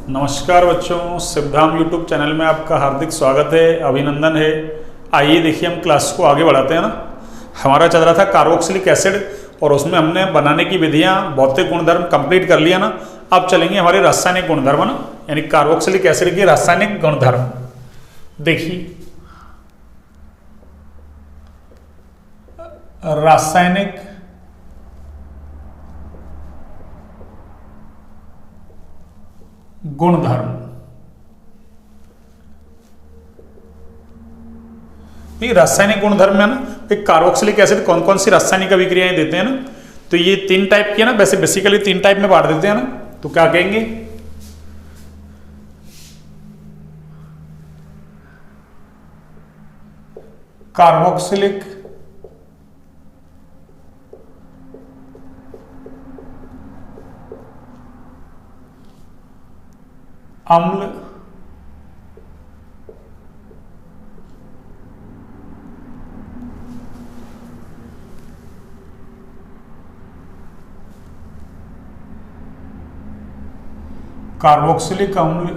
नमस्कार बच्चों, Siddham YouTube channel में आपका हार्दिक स्वागत है, अभिनंदन है। आइए देखिए हम क्लास को आगे बढ़ाते हैं ना। हमारा चल रहा था कार्बोक्सिलिक एसिड और उसमें हमने बनाने की विधियां, भौतिक गुणधर्म कंप्लीट कर लिया ना। अब चलेंगे हमारे रासायनिक गुणधर्म ना, यानी कार्बोक्सिलिक एसिड के रासायनिक गुणधर्म। देखिए रासायनिक गुणधर्म। रासायनिक गुणधर्म में ना एक कार्बोक्सिलिक एसिड कौन कौन सी रासायनिक अभिक्रियाएं देते हैं ना, तो ये तीन टाइप की है ना। वैसे बेसिकली तीन टाइप में बांट देते हैं ना, तो क्या कहेंगे? कार्बोक्सिलिक अम्ल, कार्बोक्सिलिक अम्ल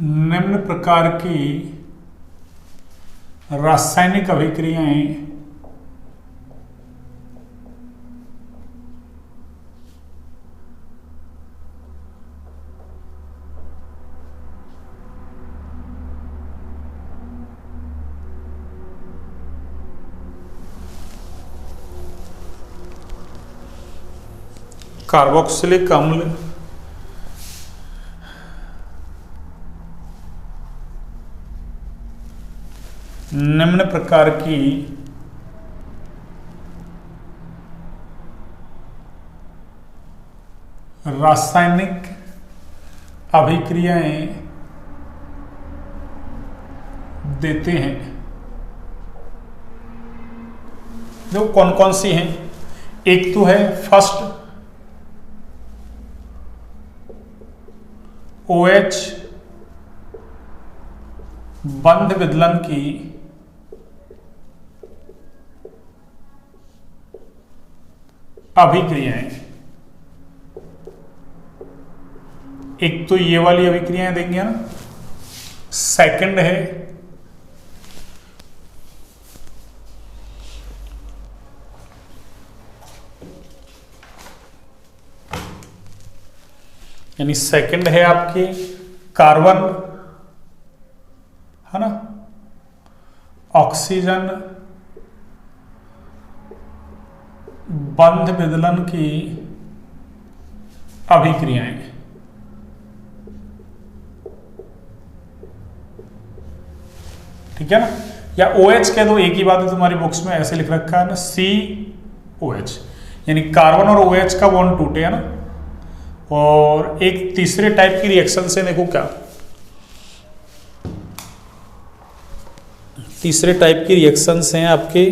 निम्न प्रकार की रासायनिक अभिक्रियाएं कार्बोक्सिलिक अम्ल निम्न प्रकार की रासायनिक अभिक्रियाएं देते हैं। जो कौन कौन सी हैं? एक तो है फर्स्ट OH बंध विदलन की अभिक्रियाएं। एक तो ये वाली अभिक्रियाएं देंगे ना। सेकंड है यानी सेकंड है आपके कार्बन, है ना, ऑक्सीजन बंध विदलन की अभिक्रियाएं। ठीक है ना, या OH कह दो, एक ही बात है। तुम्हारी बुक्स में ऐसे लिख रखा है ना, COH, यानी कार्बन और OH का बॉन्ड टूटे, है ना। और एक तीसरे टाइप की रिएक्शन से देखो क्या, तीसरे टाइप की रिएक्शंस हैं आपके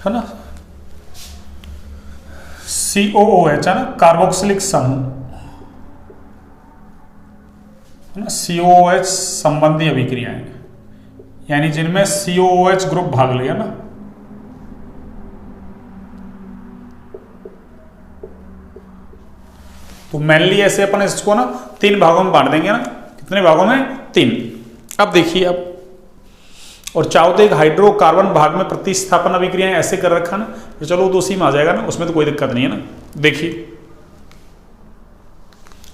है ना, COOH है ना, कार्बोक्सिलिक समूह, है ना, COOH संबंधी अभिक्रियाएं, यानी जिनमें COOH ग्रुप भाग लिया ना। तो मेनली ऐसे अपन इसको ना तीन भागों में बांट देंगे ना। कितने भागों में? तीन। अब देखिए, अब और चाहो तो एक हाइड्रोकार्बन भाग में प्रतिस्थापन अभिक्रियाएं ऐसे कर रखा ना, तो चलो तो उसी में आ जाएगा ना, उसमें तो कोई दिक्कत नहीं है ना। देखिए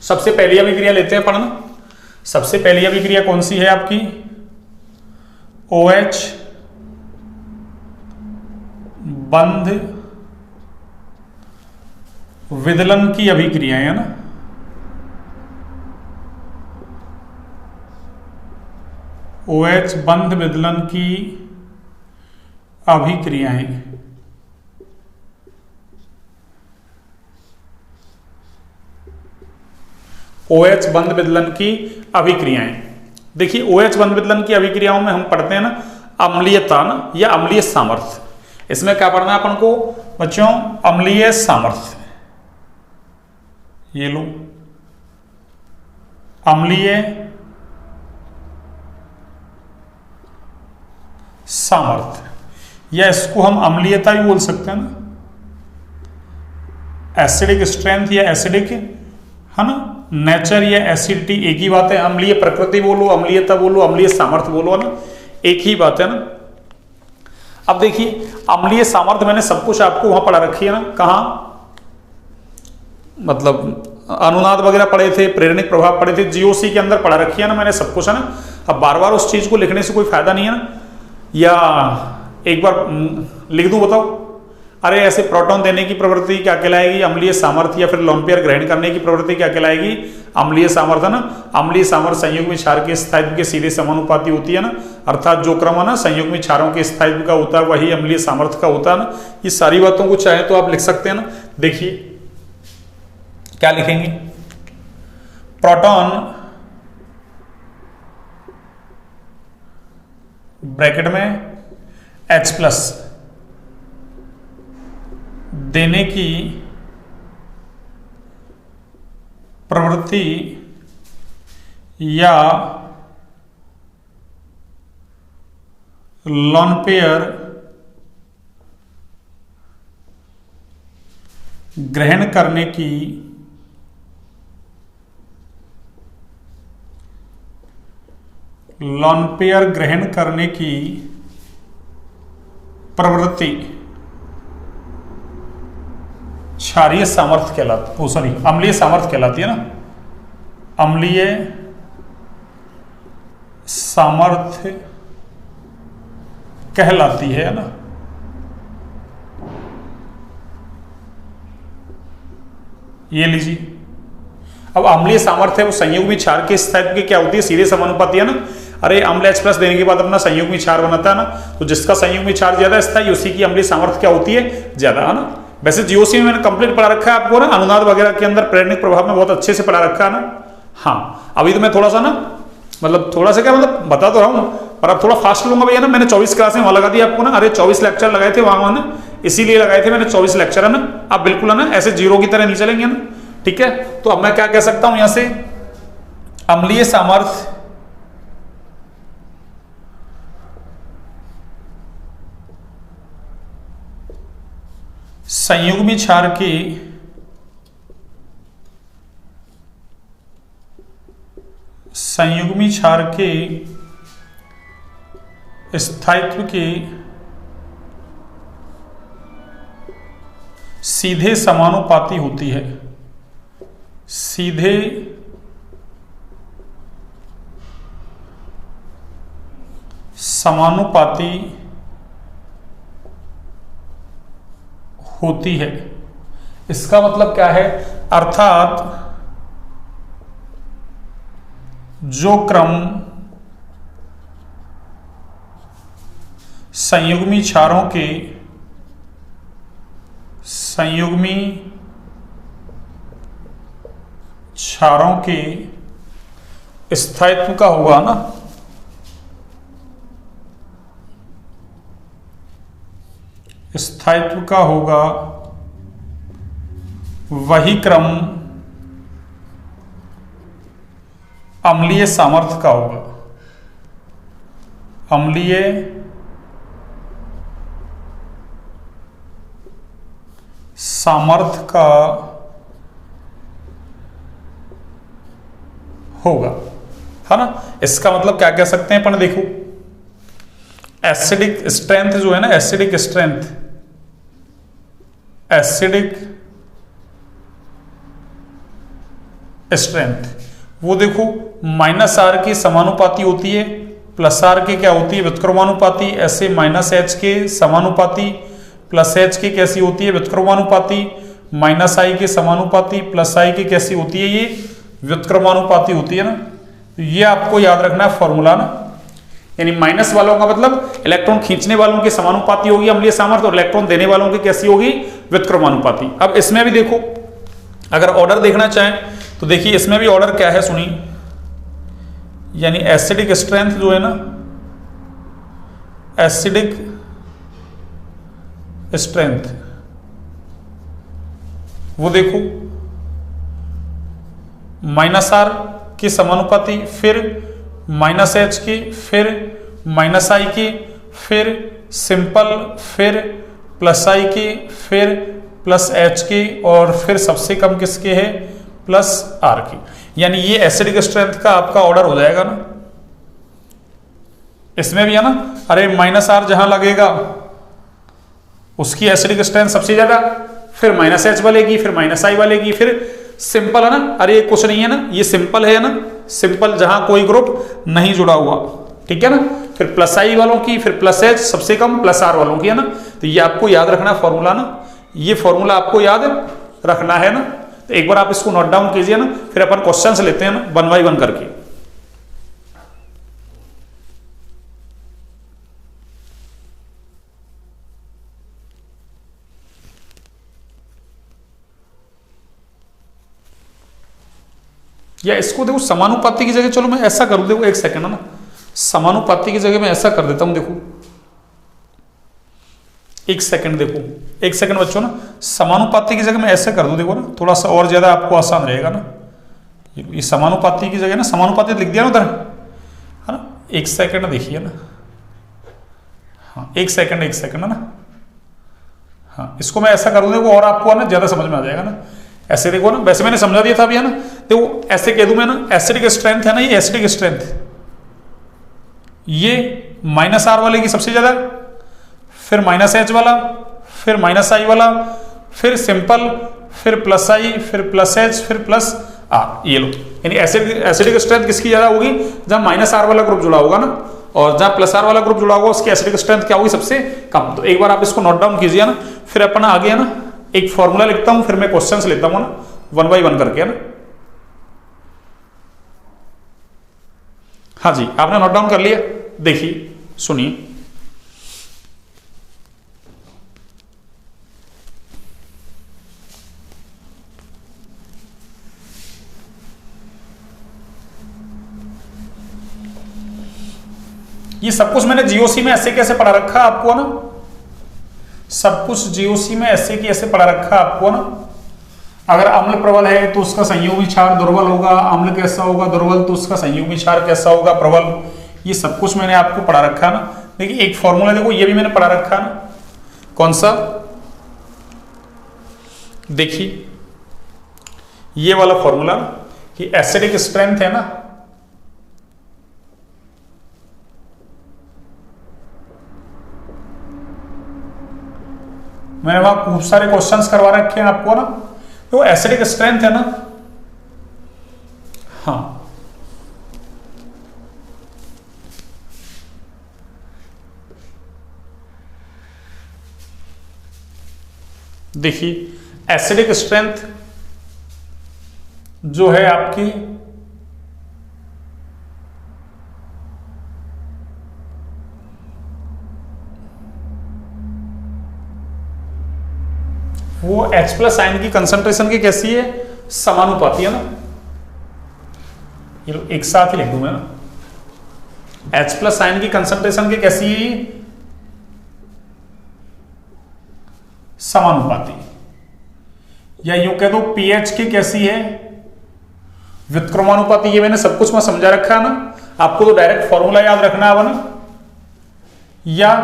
सबसे पहली अभिक्रिया लेते हैं पढ़ना। सबसे पहली अभिक्रिया कौन सी है आपकी? OH बंध विदलन की अभिक्रिया है ना। OH बंध विदलन की अभिक्रियाएं। OH बंध विदलन की अभिक्रियाएं। देखिए OH बंध विदलन की अभिक्रियाओं में हम पढ़ते हैं ना अम्लीयता ना, या अम्लीय सामर्थ्य। इसमें क्या पढ़ना है अपन को बच्चों? अम्लीय सामर्थ्य। ये लो, अम्लीय सामर्थ्य, या इसको हम अम्लीयता भी बोल सकते हैं ना, एसिडिक स्ट्रेंथ या एसिडिक, है ना, नेचर या एसिडिटी एक ही बात है। अम्लीय प्रकृति बोलो, अम्लीयता बोलो, अम्लीय सामर्थ्य बोलो, है ना, एक ही बात है ना। अब देखिए अम्लीय सामर्थ्य मैंने सब कुछ आपको वहां पढ़ा रखी है ना, कहाँ, मतलब अनुनाद वगैरह पढ़े थे, प्रेरणिक प्रभाव पढ़े थे, जीओसी के अंदर पढ़ा रखी है ना मैंने सब कुछ, है ना। अब बार बार उस चीज को लिखने से कोई फायदा नहीं है ना, या एक बार लिख दूं, बताओ। अरे ऐसे प्रोटॉन देने की प्रवृत्ति क्या कहलाएगी, अम्लीय सामर्थ्य, या फिर लोन पेयर ग्रहण करने की प्रवृत्ति क्या कहलाएगी, अम्लीय सामर्थ्य ना। अम्लीय सामर्थ्य संयुग्मी क्षार के स्थायित्व के सीधे समानुपाती होती है ना, अर्थात जो क्रम है ना संयुग्मी क्षारों के स्थायित्व का होता है वही अम्लीय सामर्थ्य का होता है ना। ये सारी बातों को चाहे तो आप लिख सकते हैं ना। देखिए क्या लिखेंगे, प्रोटॉन ब्रैकेट में H+ देने की प्रवृत्ति या लोन पेयर ग्रहण करने की प्रवृत्ति क्षारीय सामर्थ्य कहलाती, अम्लीय सामर्थ्य कहलाती है ना, अम्लीय सामर्थ्य कहलाती है ना। ये लीजिए, अब अम्लीय सामर्थ्य है वो संयुग्मी क्षार के स्थायित्व की क्या होती है, सीधे समानुपाती है ना। अरे अम्ल H+ देने के बाद अपना संयुग्मी क्षार बनाता है ना, तो जिसका संयुग्मी क्षार ज्यादा स्थायी उसी की अम्लीय सामर्थ्य क्या होती है, ज्यादा, है ना। वैसे जीओसी में मैंने कंप्लीट पढ़ा रखा है आपको ना, अनुनाद वगैरह के अंदर प्रेरणिक प्रभाव में बहुत अच्छे से पढ़ा रखा है ना। हाँ अभी तो मैं थोड़ा सा ना, मतलब थोड़ा सा क्या, मतलब बता तो रहा हूँ पर अब थोड़ा फास्ट लूंगा भैया ना। मैंने 24 क्लासें वहां लगा दी आपको ना, अरे 24 लेक्चर लगाए थे वहां ना, इसीलिए लगाए थे मैंने 24 लेक्चर, है ना। आप बिल्कुल है ना ऐसे जीरो की तरह नहीं चलेंगे ना, ठीक है। तो अब मैं क्या कह सकता हूं यहां से, अम्लीय सामर्थ्य संयुग्मी क्षार की स्थायित्व के सीधे समानुपाती होती है, सीधे समानुपाती होती है। इसका मतलब क्या है, अर्थात जो क्रम संयुग्मी क्षारों के स्थायित्व का होगा ना, स्थायित्व का होगा वही क्रम अम्लीय सामर्थ्य का होगा, अम्लीय सामर्थ्य का होगा, है ना। इसका मतलब क्या कह सकते हैं अपन, देखो एसिडिक स्ट्रेंथ जो है ना, एसिडिक स्ट्रेंथ वो देखो -R के समानुपाती होती है, +R के क्या होती है, व्युत्क्रमानुपाती। ऐसे -H के समानुपाती, +H के कैसी होती है, व्युत्क्रमानुपाती। -I के समानुपाती, +I के कैसी होती है, ये व्युत्क्रमानुपाती होती है ना। तो ये आपको याद रखना है फॉर्मूला ना, यानी माइनस वालों का मतलब इलेक्ट्रॉन खींचने वालों के समानुपाती होगी अम्लीय सामर्थ्य, और इलेक्ट्रॉन देने वालों की कैसी होगी, व्युत्क्रमानुपाती। अब इसमें भी देखो, अगर ऑर्डर देखना चाहें तो देखिए इसमें भी ऑर्डर क्या है सुनिए, यानी एसिडिक स्ट्रेंथ जो है ना, एसिडिक स्ट्रेंथ वो देखो -R के समानुपाती, फिर -H के, फिर -I के, फिर सिंपल, फिर प्लस आई की, फिर प्लस एच की, और फिर सबसे कम किसके है, प्लस आर की। यानी ये एसिडिक स्ट्रेंथ का आपका ऑर्डर हो जाएगा ना। इसमें भी है ना, अरे माइनस आर जहां लगेगा उसकी एसिडिक स्ट्रेंथ सबसे ज्यादा, फिर माइनस एच वालेगी, फिर माइनस आई वालेगी, फिर सिंपल है ना, अरे कुछ नहीं है ना, ये सिंपल है ना, सिंपल जहां कोई ग्रुप नहीं जुड़ा हुआ, ठीक है ना, फिर प्लस आई वालों की, फिर प्लस एच सबसे कम, प्लस आर वालों की, है ना। तो ये आपको याद रखना फॉर्मूला ना, ये फॉर्मूला आपको याद रखना है ना। तो एक बार आप इसको नोट डाउन कीजिए ना, फिर अपन क्वेश्चंस लेते हैं ना 1 बाय 1 करके। या इसको देखो समानुपाती की जगह, चलो मैं ऐसा करूं, देखो एक सेकंड है ना, समानुपाती की जगह मैं ऐसा कर देता हूं, देखो एक सेकंड, देखो एक सेकंड बच्चों ना, समानुपाती की जगह मैं ऐसे कर दूं, देखो ना थोड़ा सा और ज्यादा आपको आसान रहेगा ना। ये समानुपाती की जगह ना, समानुपाती लिख दिया ना उधर, है ना, एक सेकंड देखिए ना, हाँ एक सेकंड है ना, हाँ इसको मैं ऐसा कर दूं, देखो और आपको ना ज्यादा समझ में आ जाएगा ना। ऐसे देखो ना, वैसे मैंने समझा दिया था अभी, है ना, देखो ऐसे कह दूं मैं ना, एसिडिक स्ट्रेंथ है ना, ये एसिडिक स्ट्रेंथ, ये माइनस आर वाले की सबसे ज्यादा, फिर माइनस एच वाला, फिर माइनस आई वाला, फिर सिंपल, फिर प्लस आई, फिर प्लस एच, फिर प्लस आर, ये लो। यानी एसिडिक स्ट्रेंथ किसकी ज्यादा होगी, जहां माइनस आर वाला ग्रुप जुड़ा होगा ना, और जहां प्लस आर वाला ग्रुप जुड़ा होगा उसकी एसिडिक स्ट्रेंथ क्या होगी, सबसे कम। तो एक बार आप इसको नोट डाउन कीजिए ना, फिर अपना आगे है ना एक फॉर्मूला लिखता हूं, फिर मैं क्वेश्चंस लेता हूं ना 1 बाय 1 करके, है ना। हाँ जी, आपने नोट डाउन कर लिया, देखिए सुनिए, ये सब कुछ मैंने जीओसी में ऐसे कैसे पढ़ा रखा है आपको, ना सब कुछ जीओसी में ऐसे की ऐसे पढ़ा रखा है आपको ना। अगर अम्ल प्रबल है तो उसका संयोगी क्षार दुर्बल होगा, अम्ल कैसा होगा, दुर्बल, तो उसका संयोगी क्षार कैसा होगा, प्रबल। ये सब कुछ मैंने आपको पढ़ा रखा ना। देखिए एक फॉर्मूला देखो, ये भी मैंने पढ़ा रखा ना, कौन सा, देखिए ये वाला फॉर्मूला कि एसिडिक स्ट्रेंथ है ना, मैंने वहां खूब सारे क्वेश्चंस करवा रखे हैं आपको ना। तो एसिडिक स्ट्रेंथ है ना, हाँ देखिए एसिडिक स्ट्रेंथ जो है आपकी, वो H प्लस आयन की कंसंट्रेशन की कैसी है, समानुपाती है ना। ये एक साथ ही लिख दूं मैं ना, H प्लस आयन की कंसंट्रेशन की कैसी है, समानुपाती। या यूं कह दो पीएच की कैसी है, व्युत्क्रमानुपाती। ये मैंने सब कुछ मैं समझा रखा है ना, आपको तो डायरेक्ट फॉर्मूला याद रखना है ना। या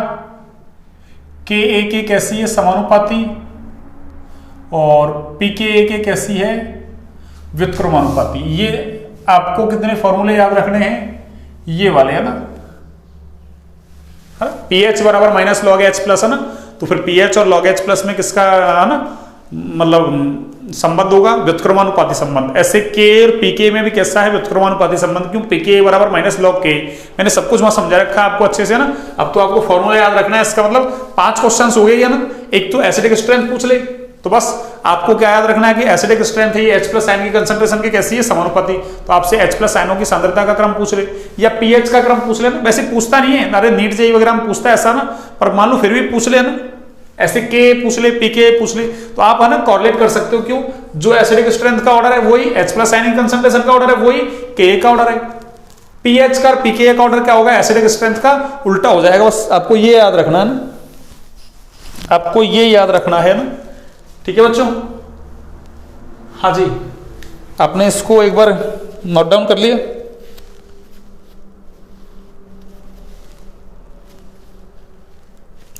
के ए की कैसी है, समानुपाती, और पी के ए के कैसी है, व्युत्क्रमानुपाती। ये आपको कितने फॉर्मूले याद रखने हैं, ये वाले है ना, पीएच बराबर माइनस लॉग एच प्लस है ना, तो फिर पीएच और लॉग एच प्लस में किसका है ना, मतलब संबंध होगा, व्युत्क्रमानुपाती संबंध। ऐसे के और पीके में भी कैसा है, व्युत्क्रमानुपाती संबंध। क्यों, पीके बराबर माइनस लॉग के। मैंने सब कुछ वहां समझा रखा है आपको अच्छे से ना। अब तो आपको फॉर्मूला याद रखना है। इसका मतलब 5 क्वेश्चन हो गए ना। एक तो एसिडिक स्ट्रेंथ पूछ ले, तो बस आपको क्या याद रखना है कि एसिडिक स्ट्रेंथ है, ये H प्लस आयन की कंसंट्रेशन की कैसी है, समानुपाती। तो आपसे H प्लस आयनों की सांद्रता का क्रम पूछ ले, या पीएच का क्रम पूछ लेना। वैसे पूछता नहीं है, अरे नीट जेईई वगैरह में पूछता है ऐसा ना, पर मान लो फिर भी पूछ लेना। ऐसे के पूछ ले, पीके पूछ ले, तो आप है ना कॉर्लेट कर सकते हो। क्यों, जो एसिडिक स्ट्रेंथ का ऑर्डर है वही H प्लस आयन की कंसंट्रेशन का ऑर्डर है, वही के का ऑर्डर है। पीएच का और पीके का ऑर्डर क्या होगा, एसिडिक स्ट्रेंथ का उल्टा हो जाएगा। बस आपको ये याद रखना है ना, आपको ये याद रखना है ना। ठीक है बच्चों, हाँ जी, आपने इसको एक बार नोट डाउन कर लिया।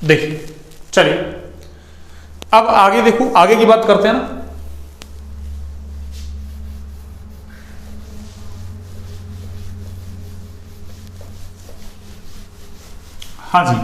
देखिए चलिए अब आगे देखो, आगे की बात करते हैं ना। हाँ जी,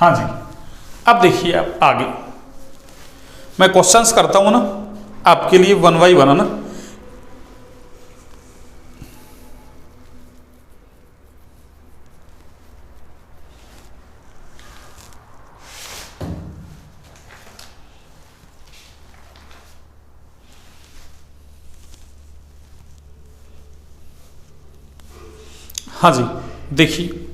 हाँ जी। अब देखिए आप आगे मैं क्वेश्चंस करता हूं ना आपके लिए, वन बाई वन है ना। हाँ जी देखिए,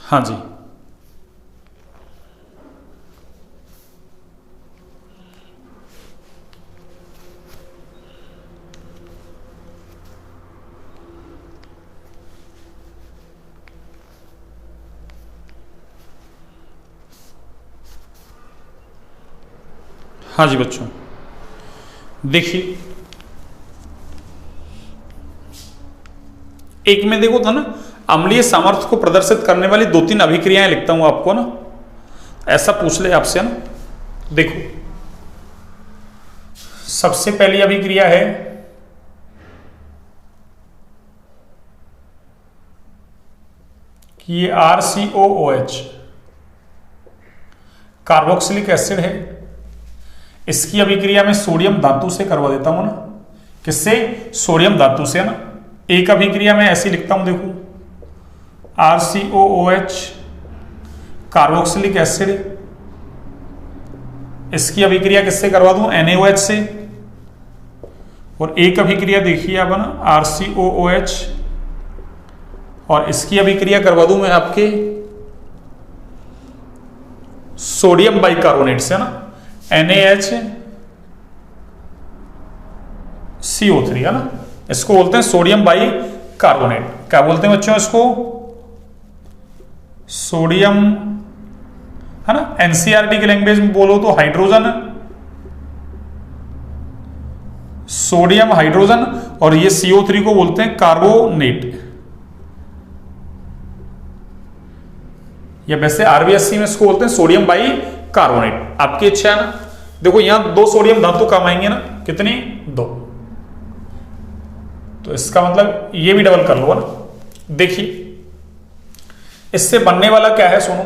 हाँ जी हाँ जी बच्चों देखिए, एक में देखो था ना, अम्लीय सामर्थ्य को प्रदर्शित करने वाली 2-3 अभिक्रियाएं लिखता हूं आपको ना, ऐसा पूछ ले आपसे ना। देखो सबसे पहली अभिक्रिया है कि ये RCOOH कार्बोक्सिलिक एसिड है। इसकी अभिक्रिया में सोडियम धातु से करवा देता हूं ना। किससे? सोडियम धातु से है ना। एक अभिक्रिया में ऐसी लिखता हूं, देखो RCOOH कार्बोक्सिलिक एसिड, इसकी अभिक्रिया किससे करवा दूं? NaOH से। और एक अभिक्रिया देखिए आप ना RCOOH, और इसकी अभिक्रिया करवा दूं मैं आपके सोडियम बाइकार्बोनेट से ना, NaHCO3 है ना। इसको बोलते हैं सोडियम बाइकार्बोनेट। क्या बोलते हैं बच्चों इसको? सोडियम है ना। एनसीईआरटी की लैंग्वेज में बोलो तो हाइड्रोजन, सोडियम हाइड्रोजन, और ये CO3 को बोलते हैं कार्बोनेट। या वैसे आरबीएससी में इसको बोलते हैं सोडियम बाइकार्बोनेट। आपकी इच्छा है ना। देखो यहां 2 सोडियम धातु काम आएंगे ना, कितनी? 2। तो इसका मतलब ये भी डबल कर लो ना। देखिए इससे बनने वाला क्या है, सुनो।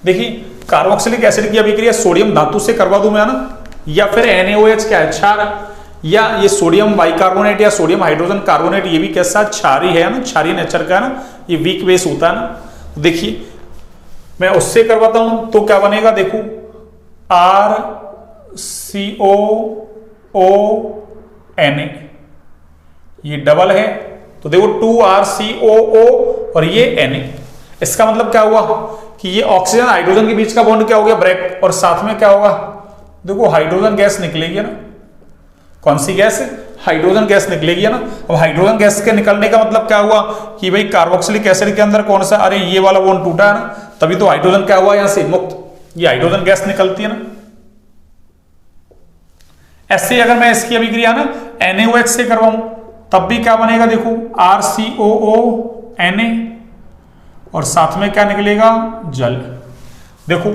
देखिए कार्बोक्सिलिक एसिड की अभिक्रिया सोडियम धातु से करवा दूं मैं ना, या फिर NaOH क्या है? क्षार, या ये सोडियम बाइकार्बोनेट या सोडियम हाइड्रोजन कार्बोनेट, ये भी कैसा? क्षारी है ना, क्षारीय नेचर का है ना, ये वीक बेस होता है ना। देखिए मैं उससे करवाता हूं तो क्या बनेगा, देखो RCOONA, ये डबल है तो देखो 2RCOO और ये Na। इसका मतलब क्या हुआ कि ये ऑक्सीजन हाइड्रोजन के बीच का बॉन्ड क्या हो गया? ब्रेक। और साथ में क्या होगा? देखो हाइड्रोजन गैस निकलेगी ना। कौन सी गैस? हाइड्रोजन गैस निकलेगी ना। अब हाइड्रोजन गैस के निकलने का मतलब क्या हुआ कि भाई कार्बोक्सिलिक एसिड के अंदर कौन सा? अरे ये वाला बॉन्ड टूटा है ना, तभी तो हाइड्रोजन क्या हुआ यहां से? मुक्त। ये हाइड्रोजन गैस निकलती है ना। ऐसे अगर मैं इसकी अभिक्रिया ना NaOH से करवाऊं तब भी क्या बनेगा? देखो RCOONA, और साथ में क्या निकलेगा? जल। देखो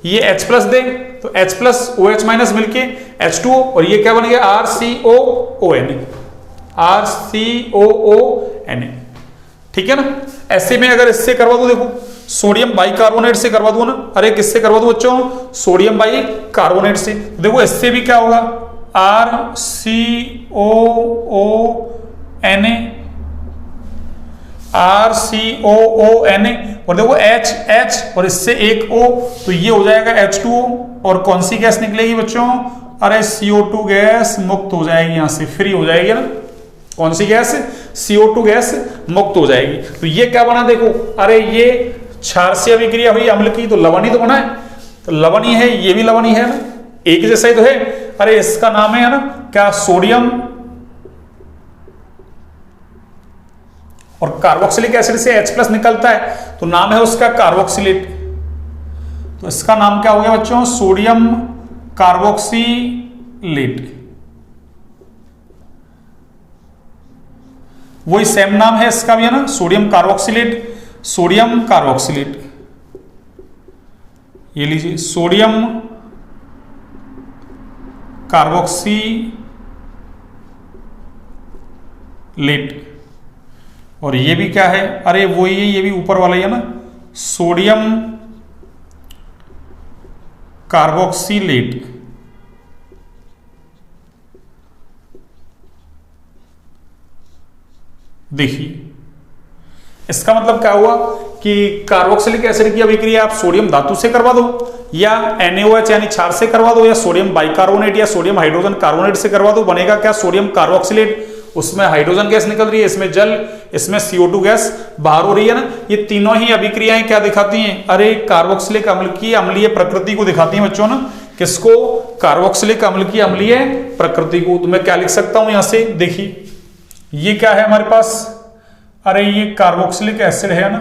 ये H प्लस दे तो H प्लस OH माइनस मिलके H2O, और ये क्या बन गया? RCOONA, RCOONA। ठीक है ना। ऐसे में अगर इससे करवा दो, देखो सोडियम बाइकार्बोनेट से करवा दूं ना, अरे किससे करवा दूं बच्चों, सोडियम बाइकार्बोनेट से। देखो इससे भी क्या होगा, RCOONA, RCOONA, और देखो H और इससे एक O, तो ये हो जाएगा H2O, और कौन सी गैस निकलेगी बच्चों, अरे CO2 गैस मुक्त हो जाएगी, यहां से फ्री हो जाएगी ना, कौन सी गैस, CO2 गैस मुक्त हो जाएगी। तो ये क्या बना देखो, अरे ये क्षार से अभिक्रिया हुई अम्ल की, तो लवण ही तो बना है, तो लवण ही है, ये भी लवण ही है ना, एक जैसा ही तो है। अरे इसका नाम है ना क्या, सोडियम, और कार्बोक्सिलिक एसिड से H+ निकलता है, तो नाम है उसका कार्बोक्सिलेट। तो इसका नाम क्या हो गया बच्चों, सोडियम कार्बोक्सिलेट। वही सेम नाम है इसका भी है ना, सोडियम कार्बोक्सिलेट, सोडियम कार्बोक्सिलेट। ये लीजिए सोडियम कार्बोक्सिलेट, और ये भी क्या है, अरे वो ये भी ऊपर वाला ही है ना, सोडियम कार्बोक्सिलेट। देखिए इसका मतलब क्या हुआ कि कार्बोक्सिलिक एसिड की अभिक्रिया आप सोडियम धातु से करवा दो, या NaOH यानी क्षार से करवा दो, या सोडियम बाइकार्बोनेट या सोडियम हाइड्रोजन कार्बोनेट से करवा दो, बनेगा क्या, सोडियम कार्बोक्सिलेट। उसमें हाइड्रोजन गैस निकल रही है, इसमें जल, इसमें CO2 गैस बाहर हो रही है ना। ये तीनों ही अभिक्रियाएं क्या दिखाती हैं, अरे कार्बोक्सिलिक अम्ल की अम्लीय प्रकृति को दिखाती हैं बच्चों ना। किसको, कार्बोक्सिलिक अम्ल की अम्लीय प्रकृति को। तो मैं क्या लिख सकता हूं यहां से, देखिए ये क्या है हमारे पास, अरे ये कार्बोक्सिलिक एसिड है ना,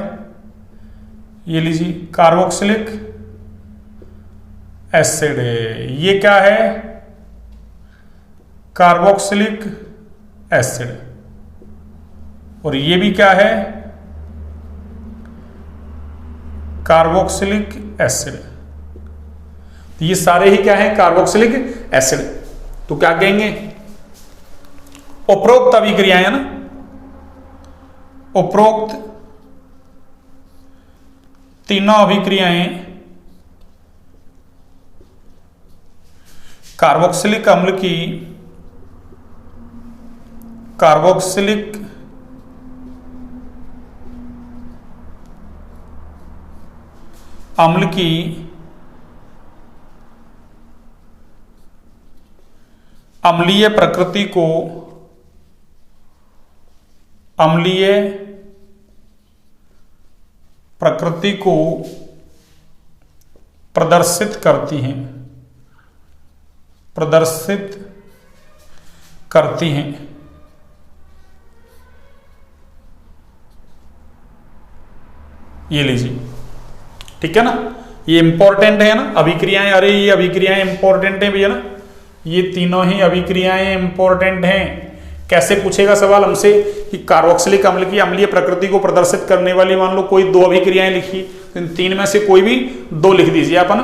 ये लीजिए कार्बोक्सिलिक एसिड है, ये क्या है, कार्बोक्सिलिक एसिड, और ये भी क्या है, कार्बोक्सिलिक एसिड। तो ये सारे ही क्या है, कार्बोक्सिलिक एसिड। तो क्या कहेंगे, उपरोक्त अभिक्रियाएं है ना, उपरोक्त तीनों अभिक्रियाएं कार्बोक्सिलिक अम्ल की, कार्बोक्सिलिक अम्ल की अम्लीय प्रकृति को, अम्लीय प्रकृति को प्रदर्शित करती हैं, प्रदर्शित करती हैं। ये लीजिए, ठीक है ना, ये इंपॉर्टेंट है ना अभिक्रियाएं, अरे ये अभिक्रियाएं इंपॉर्टेंट है भैया ना, ये तीनों ही अभिक्रियाएं इंपॉर्टेंट हैं। कैसे पूछेगा सवाल हमसे कि कार्बोक्सिलिक अम्ल की अम्लीय प्रकृति को प्रदर्शित करने वाली मान लो कोई दो अभिक्रियाएं लिखी, इन तीन में से कोई भी दो लिख दीजिए आप, है ना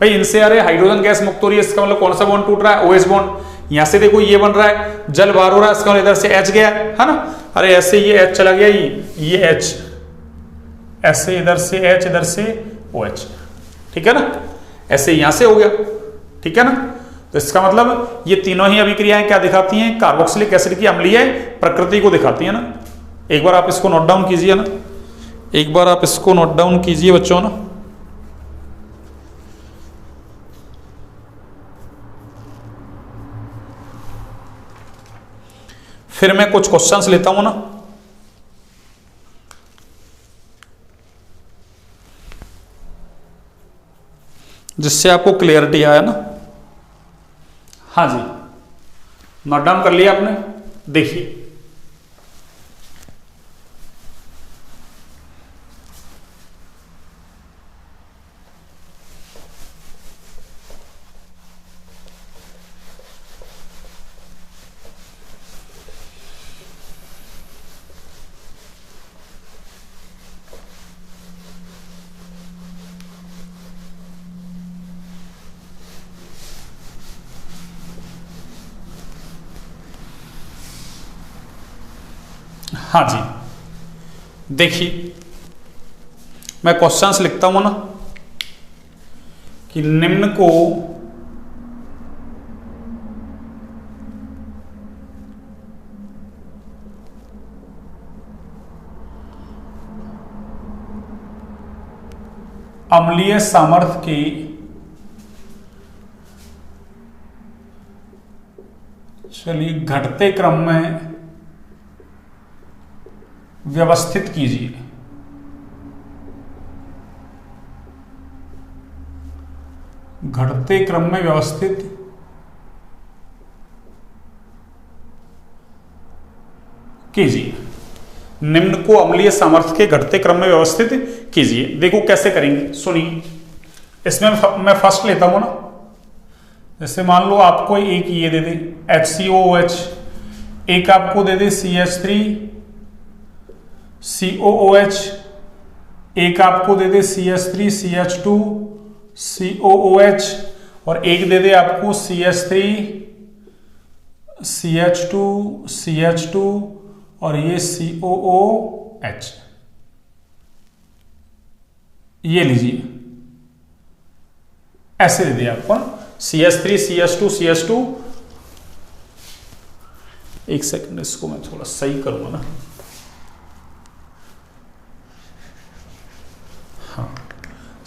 भाई। इनसे अरे हाइड्रोजन गैस मुक्त हो रही है, इसका मतलब कौन सा बॉन्ड टूट रहा है, OH बॉन्ड। यहां से देखो ये बन रहा है, जल बाहर हो रहा है, इसका मतलब इधर से H गया है ना, अरे ऐसे ये H चला गया, ये H, ऐसे इधर से H, इधर से OH, ठीक है ना, ऐसे यहां से हो गया, ठीक है ना। तो इसका मतलब ये तीनों ही अभिक्रियाएं क्या दिखाती हैं, कार्बोक्सिलिक एसिड की अम्लीय प्रकृति को दिखाती है ना। एक बार आप इसको नोट डाउन कीजिए ना, एक बार आप इसको नोट डाउन कीजिए बच्चों ना। फिर मैं कुछ क्वेश्चंस लेता हूं ना, जिससे आपको क्लियरिटी आया ना। हाँ जी, नोट डाउन कर लिया आपने, देखिए हाँ जी, देखिए मैं क्वेश्चंस लिखता हूं ना कि निम्न को अम्लीय सामर्थ्य की चलिए घटते क्रम में व्यवस्थित कीजिए। घटते क्रम में व्यवस्थित कीजिए। निम्न को अम्लीय सामर्थ्य के घटते क्रम में व्यवस्थित कीजिए। देखो कैसे करेंगे, सुनिए। इसमें मैं फर्स्ट लेता हूं ना, जैसे मान लो आपको एक ये दे दे HCOOH, एक आपको दे दे CH3 COOH, एक आपको दे दे CH3 CH2 COOH, और एक दे दे आपको CH3 CH2 CH2 और ये COOH। ये लीजिए, ऐसे दे दिया आपको CH3 CH2 CH2। एक सेकंड, इसको मैं थोड़ा सही करूंगा ना। हाँ,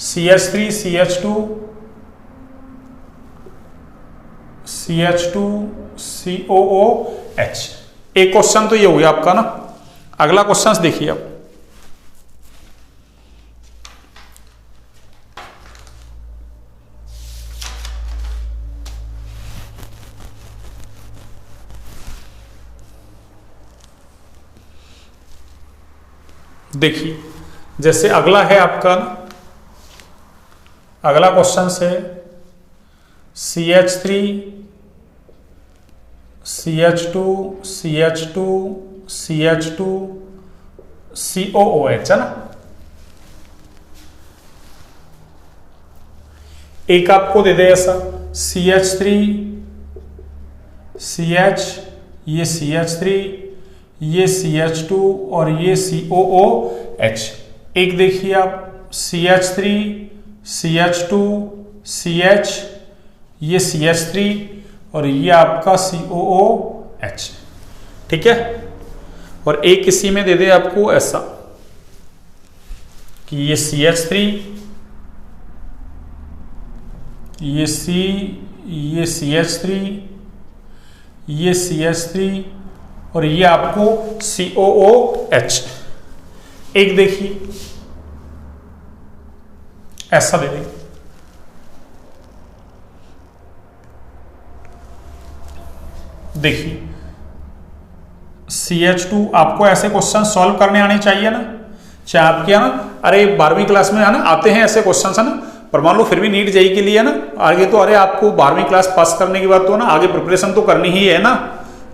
CH3 CH2 CH2 COOH। एक क्वेश्चन तो ये हो गया आपका ना। अगला क्वेश्चन देखिए आप, देखिए जैसे अगला है आपका, अगला क्वेश्चन है CH3 CH2 CH2 CH2 COOH है ना। एक आपको दे दे ऐसा CH3 CH, ये CH3 ये CH2 और ये COOH। एक देखिए आप CH3 CH2 CH, ये CH3 और ये आपका COOH, ठीक है। और एक इसी में दे दे आपको ऐसा कि ये CH3 ये CH3 ये CH3 और ये आपको COOH। एक देखिए ऐसा दे देंगे, देखिए CH2। आपको ऐसे क्वेश्चन सॉल्व करने आने चाहिए ना, चाहे आपके है ना, अरे 12वीं क्लास में है ना आते हैं ऐसे क्वेश्चन है ना, पर मान लो फिर भी नीट जेईई के लिए है ना आगे, तो अरे आपको 12वीं क्लास पास करने के बाद तो ना आगे प्रिपरेशन तो करनी ही है ना।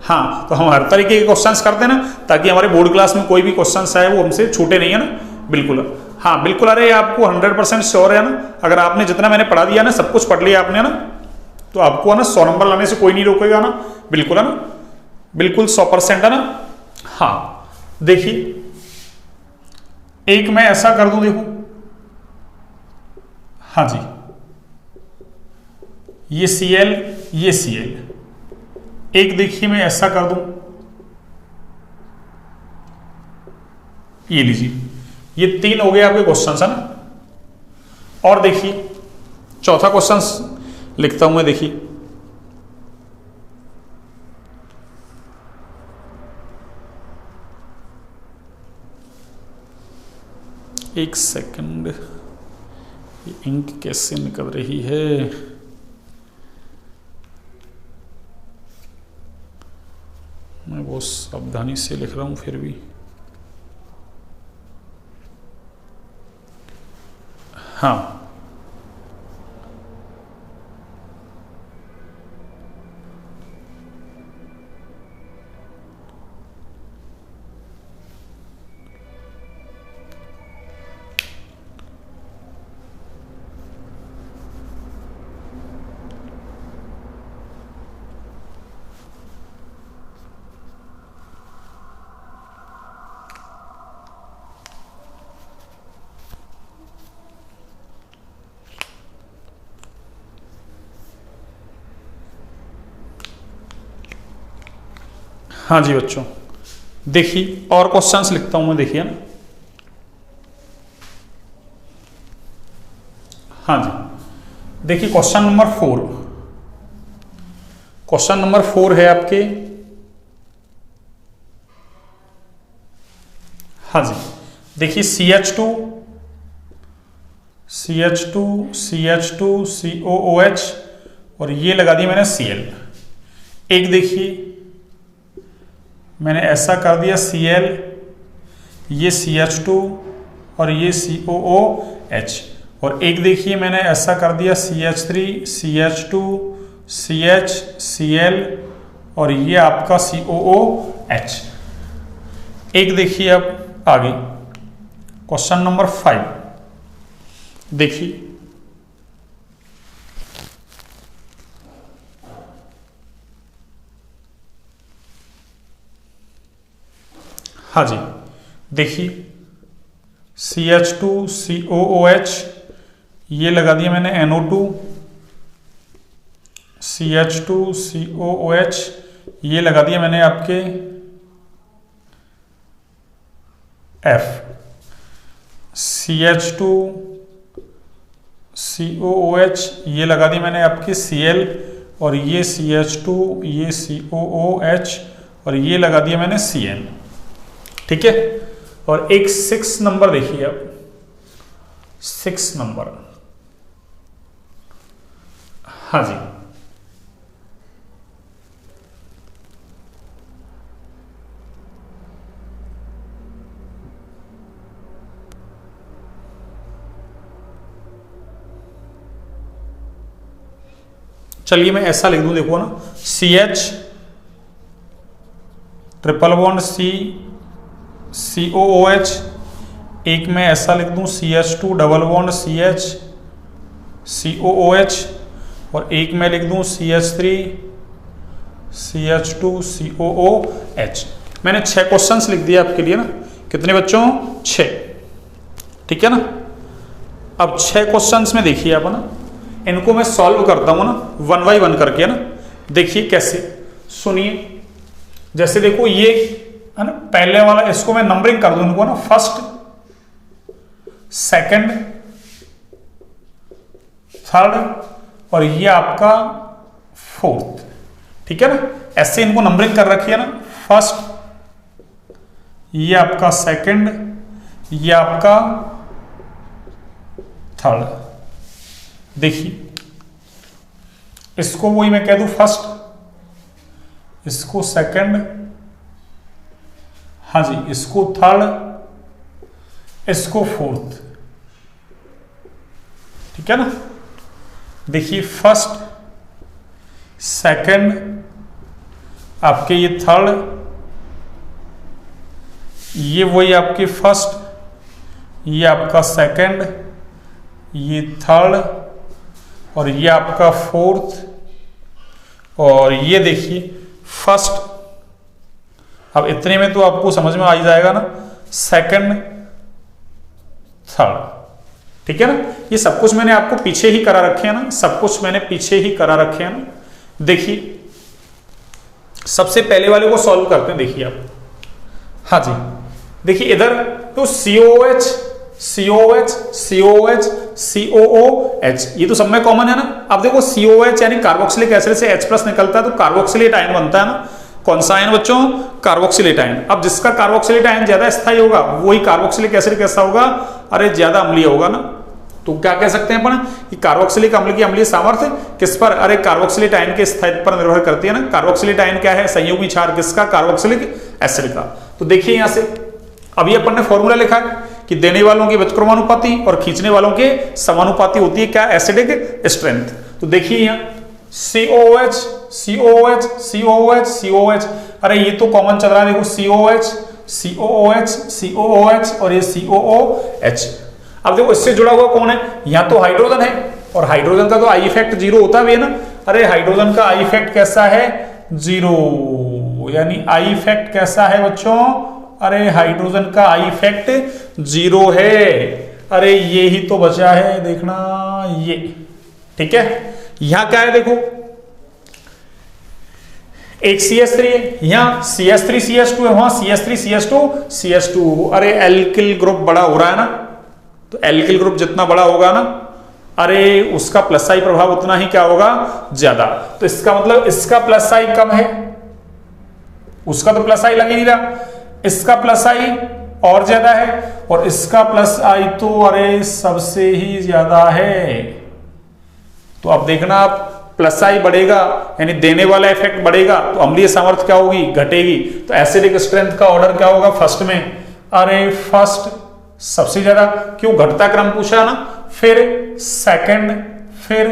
हाँ, तो हम हर तरीके के क्वेश्चंस करते हैं ना, ताकि हमारे बोर्ड क्लास में कोई भी क्वेश्चंस आए वो हमसे छूटे नहीं है ना। बिल्कुल, हाँ बिल्कुल। अरे आपको 100% श्योर है ना, अगर आपने जितना मैंने पढ़ा दिया ना, सब कुछ पढ़ लिया आपने ना, तो आपको है ना 100 नंबर लाने से कोई नहीं रोकेगा ना। बिल्कुल है ना, बिल्कुल 100% है ना। हाँ देखिए, एक मैं ऐसा कर दूं, देखो, हाँ जी, ये Cl ये Cl। एक देखिए मैं ऐसा कर दूं, ये लीजिए, ये 3 हो गए आपके क्वेश्चंस है ना। और देखिए चौथा क्वेश्चन लिखता हूं मैं, देखिए एक सेकंड, ये इंक कैसे निकल रही है। मैं बहुत सावधानी से लिख रहा हूं फिर भी। हाँ, हाँ जी बच्चों, देखिए और क्वेश्चंस लिखता हूं मैं, देखिए ना। हाँ जी, देखिए क्वेश्चन नंबर 4। क्वेश्चन नंबर 4 है आपके, हाँ जी, देखिए CH2 COOH और ये लगा दिया मैंने Cl। एक देखिए मैंने ऐसा कर दिया Cl, ये CH2 और ये COOH, और एक देखिए मैंने ऐसा कर दिया CH3 CH2 CH Cl और ये आपका COOH। एक देखिए अब आगे क्वेश्चन नंबर 5, देखिए हाँ जी, देखिए CH2 COOH ये लगा दिया मैंने NO2, CH2 COOH ये लगा दिया मैंने आपके F, CH2 COOH ये लगा दी मैंने आपकी Cl और ये CH2 ये COOH और ये लगा दिया मैंने Cl। ठीक है, और एक 6 नंबर देखिए अब, 6 नंबर, हाँ जी, चलिए मैं ऐसा लिख दूं, देखो ना, CH ट्रिपल बॉन्ड COOH, एक में ऐसा लिख दूं CH2 double bond CH COOH और एक में लिख दूं CH3 CH2 COOH। मैंने 6 क्वेश्चंस लिख दिए आपके लिए ना, कितने बच्चों, 6। ठीक है ना। अब 6 क्वेश्चंस में देखिए आप ना, इनको मैं सॉल्व करता हूं ना 1 बाय 1 करके ना। देखिए कैसे, सुनिए, जैसे देखो ये है ना, पहले वाला इसको मैं नंबरिंग कर दूं इनको ना, फर्स्ट सेकंड थर्ड और ये आपका फोर्थ। ठीक है ना, ऐसे इनको नंबरिंग कर रखी है ना, फर्स्ट, ये आपका सेकंड, ये आपका थर्ड। देखिए इसको वही मैं कह दूं फर्स्ट, इसको सेकंड, हाँ जी, इसको थर्ड, इसको फोर्थ। ठीक है ना। देखिए फर्स्ट सेकंड आपके ये थर्ड, ये वही आपके फर्स्ट, ये आपका सेकंड, ये थर्ड और ये आपका फोर्थ और ये देखिए फर्स्ट। अब इतने में तो आपको समझ में आ ही जाएगा ना, सेकंड थर्ड। ठीक है ना, ये सब कुछ मैंने आपको पीछे ही करा रखे हैं ना, सब कुछ मैंने पीछे ही करा रखे हैं ना। देखिए सबसे पहले वाले को सॉल्व करते हैं, देखिए आप, हाँ जी, देखिए इधर तो COOH COOH COOH COOH ये तो सब में कॉमन है ना। अब देखो COOH यानी कार्बोक्सिलिक एसिड से H+ निकलता है तो कार्बोक्सिलेट आयन बनता है ना। कौन सा आयन बच्चों, कार्बोक्सिलेट आयन। अब जिसका कार्बोक्सिलेट आयन ज्यादा स्थायी होगा वही कार्बोक्सिलिक एसिड कैसा होगा, अरे ज्यादा अम्लीय होगा ना। तो क्या कह सकते हैं अपन कि कार्बोक्सिलिक अम्ल की अम्लीय सामर्थ्य किस पर, अरे कार्बोक्सिलेट आयन के स्थायित्व पर निर्भर करती है ना। कार्बोक्सिलेट आयन क्या है, संयुग्मी क्षार किसका, कार्बोक्सिलिक एसिड का। तो देखिए यहां से अभी अपन ने फॉर्मूला लिखा है कि देने वालों की व्युत्क्रमानुपाती और खींचने वालों के समानुपाती होती है क्या, एसिडिक स्ट्रेंथ। तो देखिए यहाँ COOH COOH COOH COOH, अरे ये तो कॉमन चल रहा है, देखो COOH COOH COOH और ये COOH। अब देखो इससे जुड़ा हुआ कौन है, यहाँ तो हाइड्रोजन है और हाइड्रोजन का तो आई इफेक्ट 0 होता भी है ना। अरे हाइड्रोजन का आई इफेक्ट कैसा है, 0, यानी आई इफेक्ट कैसा है बच्चों, अरे हाइड्रोजन का आई इफेक्ट 0 है। अरे ये ही तो बचा है, देखना ये। ठीक है, यहां क्या है देखो, एक CH3 है, यहाँ CH3 CH2 है, वहां CH3 CH2 CH2। अरे एल्किल ग्रुप बड़ा हो रहा है ना, तो एल्किल ग्रुप जितना बड़ा होगा ना, अरे उसका प्लस आई प्रभाव उतना ही क्या होगा, ज्यादा। तो इसका मतलब इसका प्लस आई कम है, उसका तो प्लस आई लग ही नहीं रहा, इसका प्लस आई और ज्यादा है, और इसका प्लस आई तो अरे सबसे ही ज्यादा है। तो अब देखना, आप प्लस आई बढ़ेगा यानी देने वाला इफेक्ट बढ़ेगा, तो अम्लीय सामर्थ्य क्या होगी, घटेगी। तो एसिडिक स्ट्रेंथ का ऑर्डर क्या होगा, फर्स्ट में, अरे फर्स्ट सबसे ज्यादा, क्यों, घटता क्रम पूछा ना, फिर सेकंड, फिर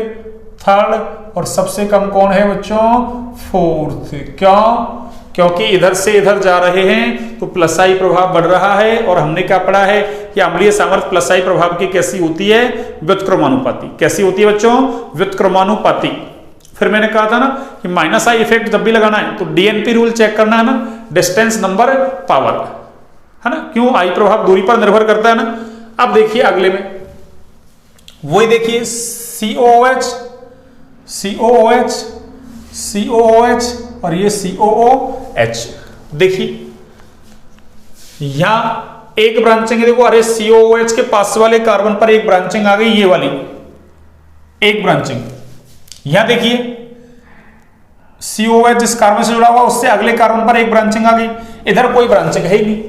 थर्ड, और सबसे कम कौन है बच्चों, फोर्थ। क्यों, क्योंकि इधर से इधर जा रहे हैं तो प्लस आई प्रभाव बढ़ रहा है, और हमने क्या पढ़ा है कि अम्लीय सामर्थ्य प्लस आई प्रभाव की कैसी होती है, व्युत्क्रमानुपाती। कैसी होती है बच्चों, व्युत्क्रमानुपाती। फिर मैंने कहा था ना कि माइनस आई इफेक्ट जब भी लगाना है तो डीएनपी रूल चेक करना है ना, डिस्टेंस नंबर पावर, है ना, क्यों, आई प्रभाव दूरी पर निर्भर करता है ना। अब देखिए अगले में, वही देखिए COOH COOH COOH और ये COOH। देखिए यहां एक ब्रांचिंग है, देखो, अरे COOH के पास वाले कार्बन पर एक ब्रांचिंग आ गई, ये वाली एक ब्रांचिंग। यहां देखिए COOH जिस कार्बन से जुड़ा हुआ उससे अगले कार्बन पर एक ब्रांचिंग आ गई, इधर कोई ब्रांचिंग है ही नहीं,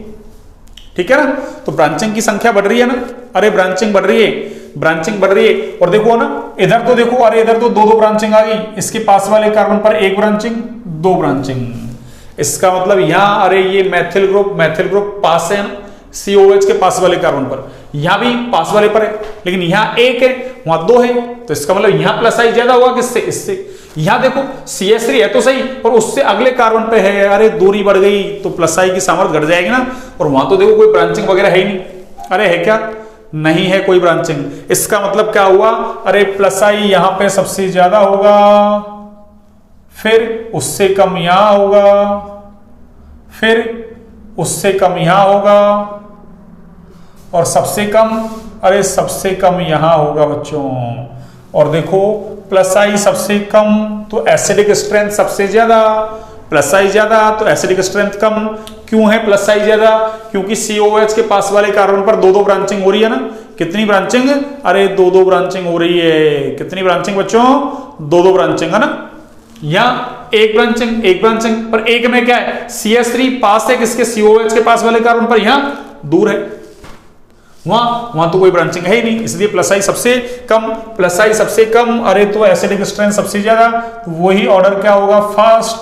ठीक है ना। तो ब्रांचिंग की संख्या बढ़ रही है ना, अरे ब्रांचिंग बढ़ रही है, ब्रांचिंग बढ़ रही है। और देखो ना, इधर तो देखो, अरे इधर तो दो दो ब्रांचिंग आ गई, इसके पास वाले कार्बन पर एक ब्रांचिंग, दो ब्रांचिंग। इसका मतलब यहां, अरे ये मैथिल ग्रुप पास है ना COOH के पास वाले कार्बन पर, यहां भी पास वाले पर है, लेकिन यहां एक है वहां दो है, तो इसका मतलब यहां प्लस आई ज्यादा होगा किससे, इससे। यहां देखो CH3 है तो सही, और उससे अगले कार्बन पे है, अरे दूरी बढ़ गई तो प्लस आई की सामर्थ्य घट जाएगी ना। और वहां तो देखो कोई ब्रांचिंग वगैरह है ही नहीं, अरे है क्या, नहीं है कोई ब्रांचिंग। इसका मतलब क्या हुआ, अरे प्लस आई यहां पे सबसे ज्यादा होगा, फिर उससे कम यहां होगा, फिर उससे कम यहां होगा, और सबसे कम, अरे सबसे कम यहां होगा बच्चों। और देखो प्लस आई सबसे कम तो एसिडिक स्ट्रेंथ सबसे ज्यादा, प्लस आई ज्यादा तो एसिडिक स्ट्रेंथ कम। क्यों है प्लस आई ज्यादा, क्योंकि COOH के पास वाले कार्बन पर दो दो ब्रांचिंग हो रही है ना। कितनी ब्रांचिंग, अरे दो दो ब्रांचिंग हो रही है। कितनी ब्रांचिंग बच्चों, दो दो ब्रांचिंग, है ना। यहाँ एक ब्रांचिंग पर एक में क्या है, CH3 पास है किसके, COOH के पास वाले कार्बन पर, यहाँ दूर है, वहां तो कोई ब्रांचिंग है ही नहीं, इसलिए प्लस आई सबसे कम, प्लस आई सबसे कम, अरे तो एसिडिक स्ट्रेंथ सबसे ज्यादा। तो वही ऑर्डर क्या होगा, फर्स्ट,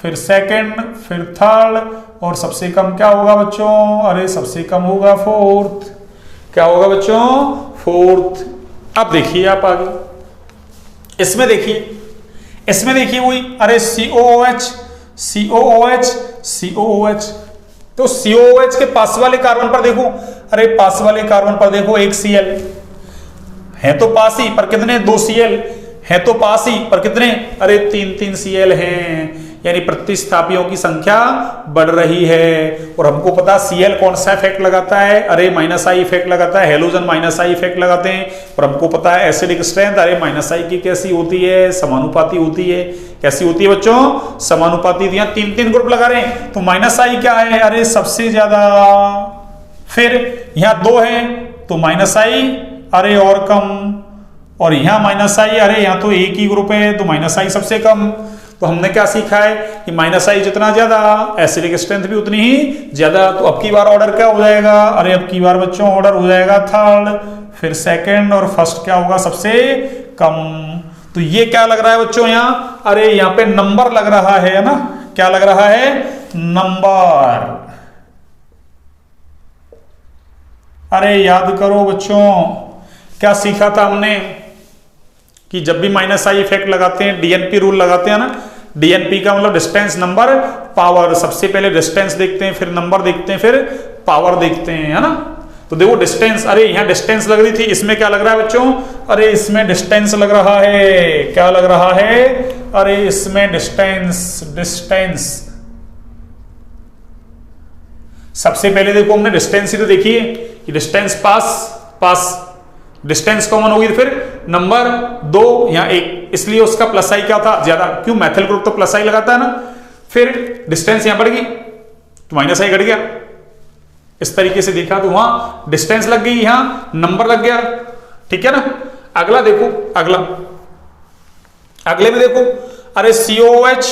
फिर सेकंड, फिर थर्ड, और सबसे कम क्या होगा बच्चों, अरे सबसे कम होगा फोर्थ। क्या होगा बच्चों, फोर्थ। अब देखिए आप आगे, इसमें देखिए वही, अरे COOH तो COOH के पास वाले कार्बन पर देखो, अरे पास वाले कार्बन पर देखो एक Cl है तो पास ही, पर कितने, दो Cl है तो पास ही, पर कितने, अरे तीन Cl हैं, यानी प्रतिस्थापियों की संख्या बढ़ रही है। और हमको पता Cl कौन सा इफेक्ट लगाता है, अरे माइनस आई इफेक्ट लगाता है, हेलोजन माइनस आई इफेक्ट लगाते हैं। और हमको पता है एसिडिक स्ट्रेंथ, अरे माइनस आई की कैसी होती है, समानुपाती होती है। कैसी होती है बच्चों, समानुपाती। यहाँ तीन ग्रुप लगा रहे हैं, तो माइनस आई क्या है, अरे सबसे ज्यादा, फिर यहाँ दो है तो माइनस आई अरे और कम, और यहाँ माइनस आई, अरे यहाँ तो एक ही ग्रुप है तो माइनस आई सबसे कम। तो हमने क्या सीखा है कि माइनस आई जितना ज्यादा एसिडिक स्ट्रेंथ भी उतनी ही ज्यादा। तो अब की बार ऑर्डर क्या हो जाएगा, अरे अब की बार बच्चों ऑर्डर हो जाएगा थर्ड, फिर सेकंड, और फर्स्ट क्या होगा सबसे कम। तो ये क्या लग रहा है बच्चों यहाँ, अरे यहाँ पे नंबर लग रहा है ना, क्या लग रहा है, नंबर। अरे याद करो बच्चों, क्या सीखा था हमने कि जब भी माइनस आई इफेक्ट लगाते हैं, डीएनपी रूल लगाते हैं ना। डीएनपी का मतलब डिस्टेंस नंबर पावर, सबसे पहले डिस्टेंस देखते हैं, फिर नंबर देखते हैं, फिर पावर देखते हैं, है ना। तो देखो डिस्टेंस, अरे यहाँ डिस्टेंस लग रही थी, इसमें क्या लग रहा है बच्चों, अरे इसमें डिस्टेंस लग रहा है। क्या लग रहा है, अरे इसमें डिस्टेंस। सबसे पहले देखो हमने डिस्टेंस ही तो देखी है कि डिस्टेंस पास डिस्टेंस कॉमन होगी, फिर नंबर 2 यहाँ 1, इसलिए उसका प्लस आई क्या था ज्यादा। क्यों, मैथिल ग्रुप तो प्लस आई लगाता है ना। फिर डिस्टेंस यहां बढ़ गई तो माइनस आई घट गया। इस तरीके से देखा तो वहां डिस्टेंस लग गई, यहां नंबर लग गया, ठीक है ना। अगला देखो, अगले में देखो, अरे COH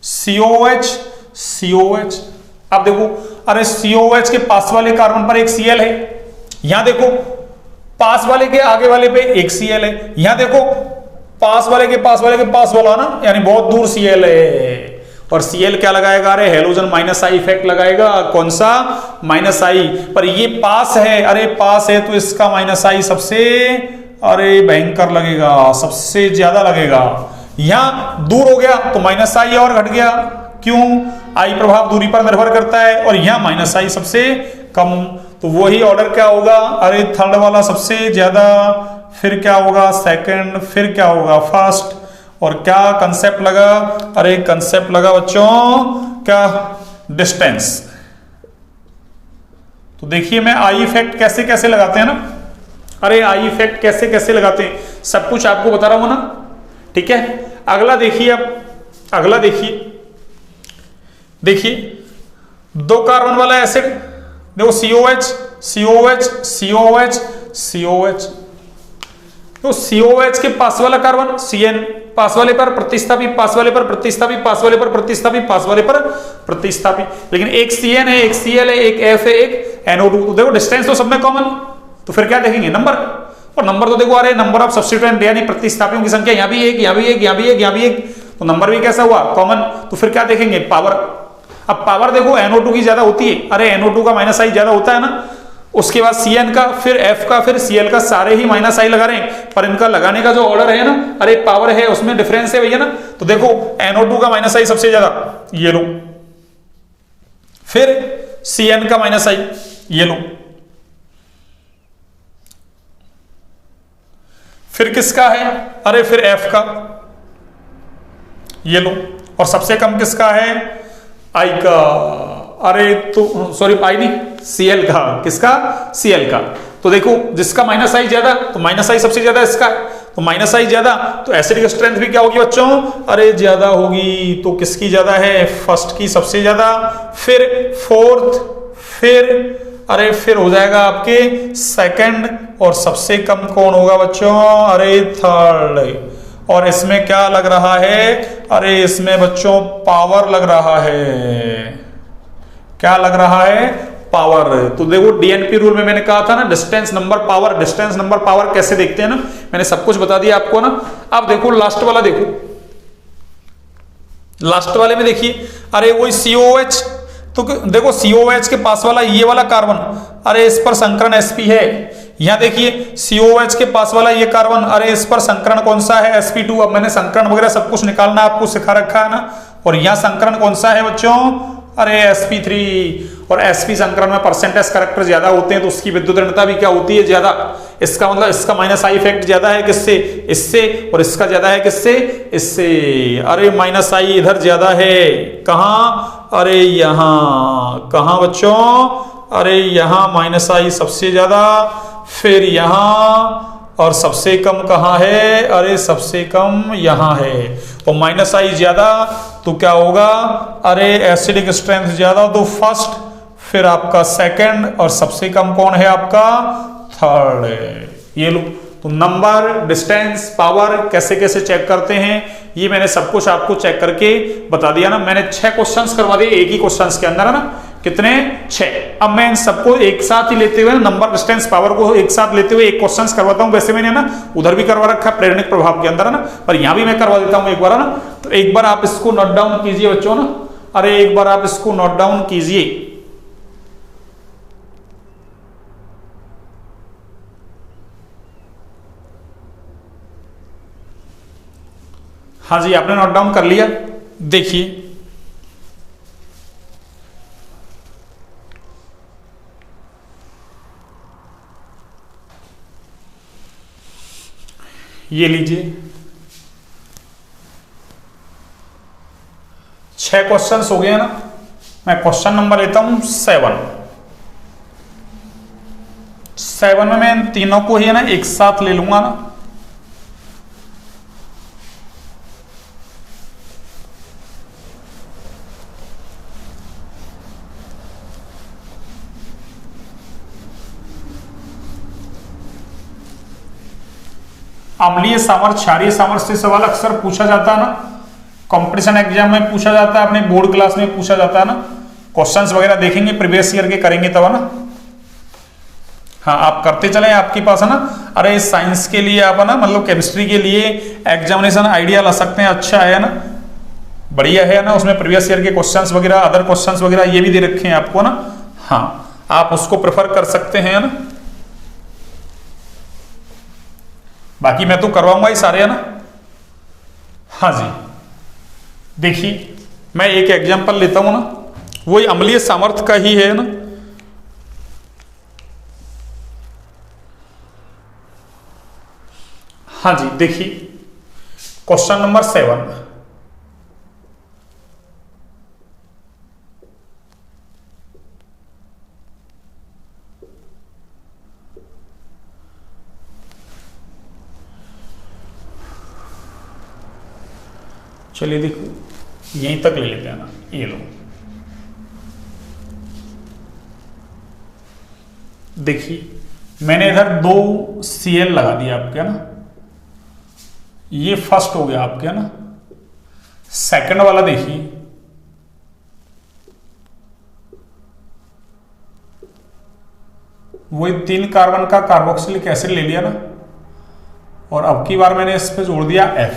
COH COH, अब देखो अरे COH के पास वाले कार्बन पर एक Cl है, यहां देखो पास वाले के आगे वाले पे एक Cl है, यहां देखो पास वाले के पास वाले के पास वाला ना, यानी बहुत दूर Cl है। और Cl क्या लगाएगा, अरे हेलोजन माइनस आई इफेक्ट लगाएगा। कौन सा, माइनस आई। पर ये पास है, अरे पास है तो इसका माइनस आई सबसे अरे भयंकर लगेगा, सबसे ज्यादा लगेगा। यहां दूर हो गया तो माइनस आई और घट गया, क्यों, आई प्रभाव दूरी पर निर्भर करता है। और यहां माइनस आई सबसे कम, तो वही ऑर्डर क्या होगा, अरे थर्ड वाला सबसे ज्यादा, फिर क्या होगा सेकंड, फिर क्या होगा फर्स्ट। और क्या कंसेप्ट लगा, अरे कंसेप्ट लगा बच्चों क्या, डिस्टेंस। तो देखिए मैं आई इफेक्ट कैसे कैसे लगाते हैं ना, अरे आई इफेक्ट कैसे कैसे लगाते हैं सब कुछ आपको बता रहा हूं ना, ठीक है। अगला देखिए, अब अगला देखिए दो कार्बन वाला एसिड, देखो COH COH COH COH, तो COH के पास वाला कार्बन CN, पास वाले पर प्रतिस्थापी, पास वाले पर प्रतिस्थापी, पास वाले पर प्रतिस्थापी, पास वाले पर प्रतिस्थापी। लेकिन एक CN है, एक Cl है, एक F है, एक NO2। तो देखो डिस्टेंस तो सब में कॉमन, तो फिर क्या देखेंगे, नंबर। और नंबर तो देखो, अरे नंबर ऑफ सब्स्टिट्यूएंट यानी प्रतिस्थापियों की संख्या, यहां भी एक, यहां भी एक, यहां भी एक, यहां भी एक, तो नंबर भी कैसा हुआ, कॉमन। तो फिर क्या देखेंगे, पावर। अब पावर देखो NO2 की ज्यादा होती है, अरे NO2 का माइनस आई ज्यादा होता है ना, उसके बाद CN का, फिर F का, फिर Cl का, सारे ही माइनस आई लगा रहे हैं। पर इनका लगाने का जो ऑर्डर है ना, अरे पावर है उसमें डिफरेंस है भैया ना। तो देखो NO2 का माइनस आई सबसे ज्यादा, ये लो, फिर CN का माइनस आई, ये लो, फिर किसका है, अरे फिर F का, ये लो, और सबसे कम किसका है, I का, अरे तो सॉरी आई नहीं, Cl का, किसका, Cl का। तो देखो जिसका माइनस आई ज्यादा, तो माइनस आई सबसे ज्यादा इसका है, तो माइनस आई ज्यादा, तो एसिडिक स्ट्रेंथ भी क्या होगी बच्चों, अरे ज्यादा होगी। तो किसकी ज्यादा है, फर्स्ट की सबसे ज्यादा, फिर फोर्थ, फिर हो जाएगा आपके सेकंड, और सबसे कम कौन होगा बच्चों, अरे थर्ड। और इसमें क्या लग रहा है, अरे इसमें बच्चों पावर लग रहा है, क्या लग रहा है, पावर। तो देखो DNP रूल में मैंने कहा था ना, distance number power, distance number power कैसे देखते हैं ना, मैंने सब कुछ बता दिया आपको ना। अब देखो लास्ट वाला, देखो लास्ट वाले में देखिए, अरे वही COH, तो देखो COH के पास वाला ये वाला कार्बन, अरे इस पर संकरण sp है। यहां देखिए COH के पास वाला ये कार्बन, अरे इस पर संकरण कौन सा है, sp2। अब मैंने संकरण वगैरह सब कुछ निकालना आपको सिखा रखा है ना। और यहां संकरण कौन सा है बच्चों, अरे sp3। और sp संकरण में परसेंटेज कैरेक्टर ज्यादा होते हैं, तो उसकी विद्युत ऋणता भी क्या होती है, ज्यादा। इसका मतलब इसका माइनस आई इफेक्ट ज्यादा है किससे, इससे, और इसका ज्यादा है किससे, इससे। अरे माइनस आई इधर ज्यादा है, कहां, अरे यहां, कहां बच्चों, अरे यहां माइनस आई सबसे ज्यादा, फिर यहां, और सबसे कम कहां है, अरे सबसे कम यहां है। तो माइनस आई ज्यादा तो क्या होगा, अरे एसिडिक स्ट्रेंथ ज्यादा तो फर्स्ट, फिर आपका सेकंड, और सबसे कम कौन है आपका, थर्ड। ये लो, तो नंबर, डिस्टेंस, पावर कैसे कैसे चेक करते हैं, ये मैंने सब कुछ आपको चेक करके बता दिया ना। मैंने 6 क्वेश्चंस करवा दिए एक ही क्वेश्चंस के अंदर, है ना, कितने, 6। अब मैं इन सबको एक साथ ही लेते हुए, नंबर, डिस्टेंस, पावर को एक साथ लेते हुए एक क्वेश्चंस करवाता हूं। वैसे मैंने ना उधर भी करवा रखा है प्रेरणिक प्रभाव के अंदर, है ना, पर यहां भी मैं करवा देता हूं एक बार, है ना। तो एक बार आप इसको नोट डाउन कीजिए बच्चों ना, अरे एक बार आप इसको नोट डाउन कीजिए। हाँ जी, आपने नोट डाउन कर लिया, देखिए ये लीजिए 6 क्वेश्चंस हो गए ना। मैं क्वेश्चन नंबर लेता हूं 7 में मैं इन तीनों को ही है ना एक साथ ले लूंगा ना। अम्लीय सामर्थ्य क्षारीय सामर्थ्य से सवाल अक्सर पूछा जाता है ना, कंपटीशन एग्जाम में पूछा जाता है, अपने बोर्ड क्लास में पूछा जाता है ना, क्वेश्चंस वगैरह देखेंगे प्रीवियस ईयर के करेंगे तब है ना। हाँ आप करते चले, आपके पास है ना, अरे साइंस के लिए आप है ना, मतलब केमिस्ट्री के लिए एग्जामिनेशन आइडिया ला सकते हैं, अच्छा है ना, बढ़िया है ना, उसमें प्रीवियस ईयर के क्वेश्चंस वगैरह, अदर क्वेश्चंस वगैरह ये भी दे रखे हैं आपको ना। हाँ आप उसको प्रेफर कर सकते हैं ना, बाकी मैं तो करवाऊंगा ही सारे है ना। हाँ जी देखिए मैं एक एग्जांपल लेता हूं ना, वही अम्लीय सामर्थ्य का ही है ना। हाँ जी देखिए क्वेश्चन नंबर 7, चलिए देखो यहीं तक ले लेते हैं ना, ये लो देखिए मैंने इधर 2 Cl लगा दिया आपके ना, ये फर्स्ट हो गया आपके ना। सेकंड वाला देखिए वही 3 कार्बन का कार्बोक्सिलिक एसिड ले लिया ना, और अब की बार मैंने इस पे जोड़ दिया F,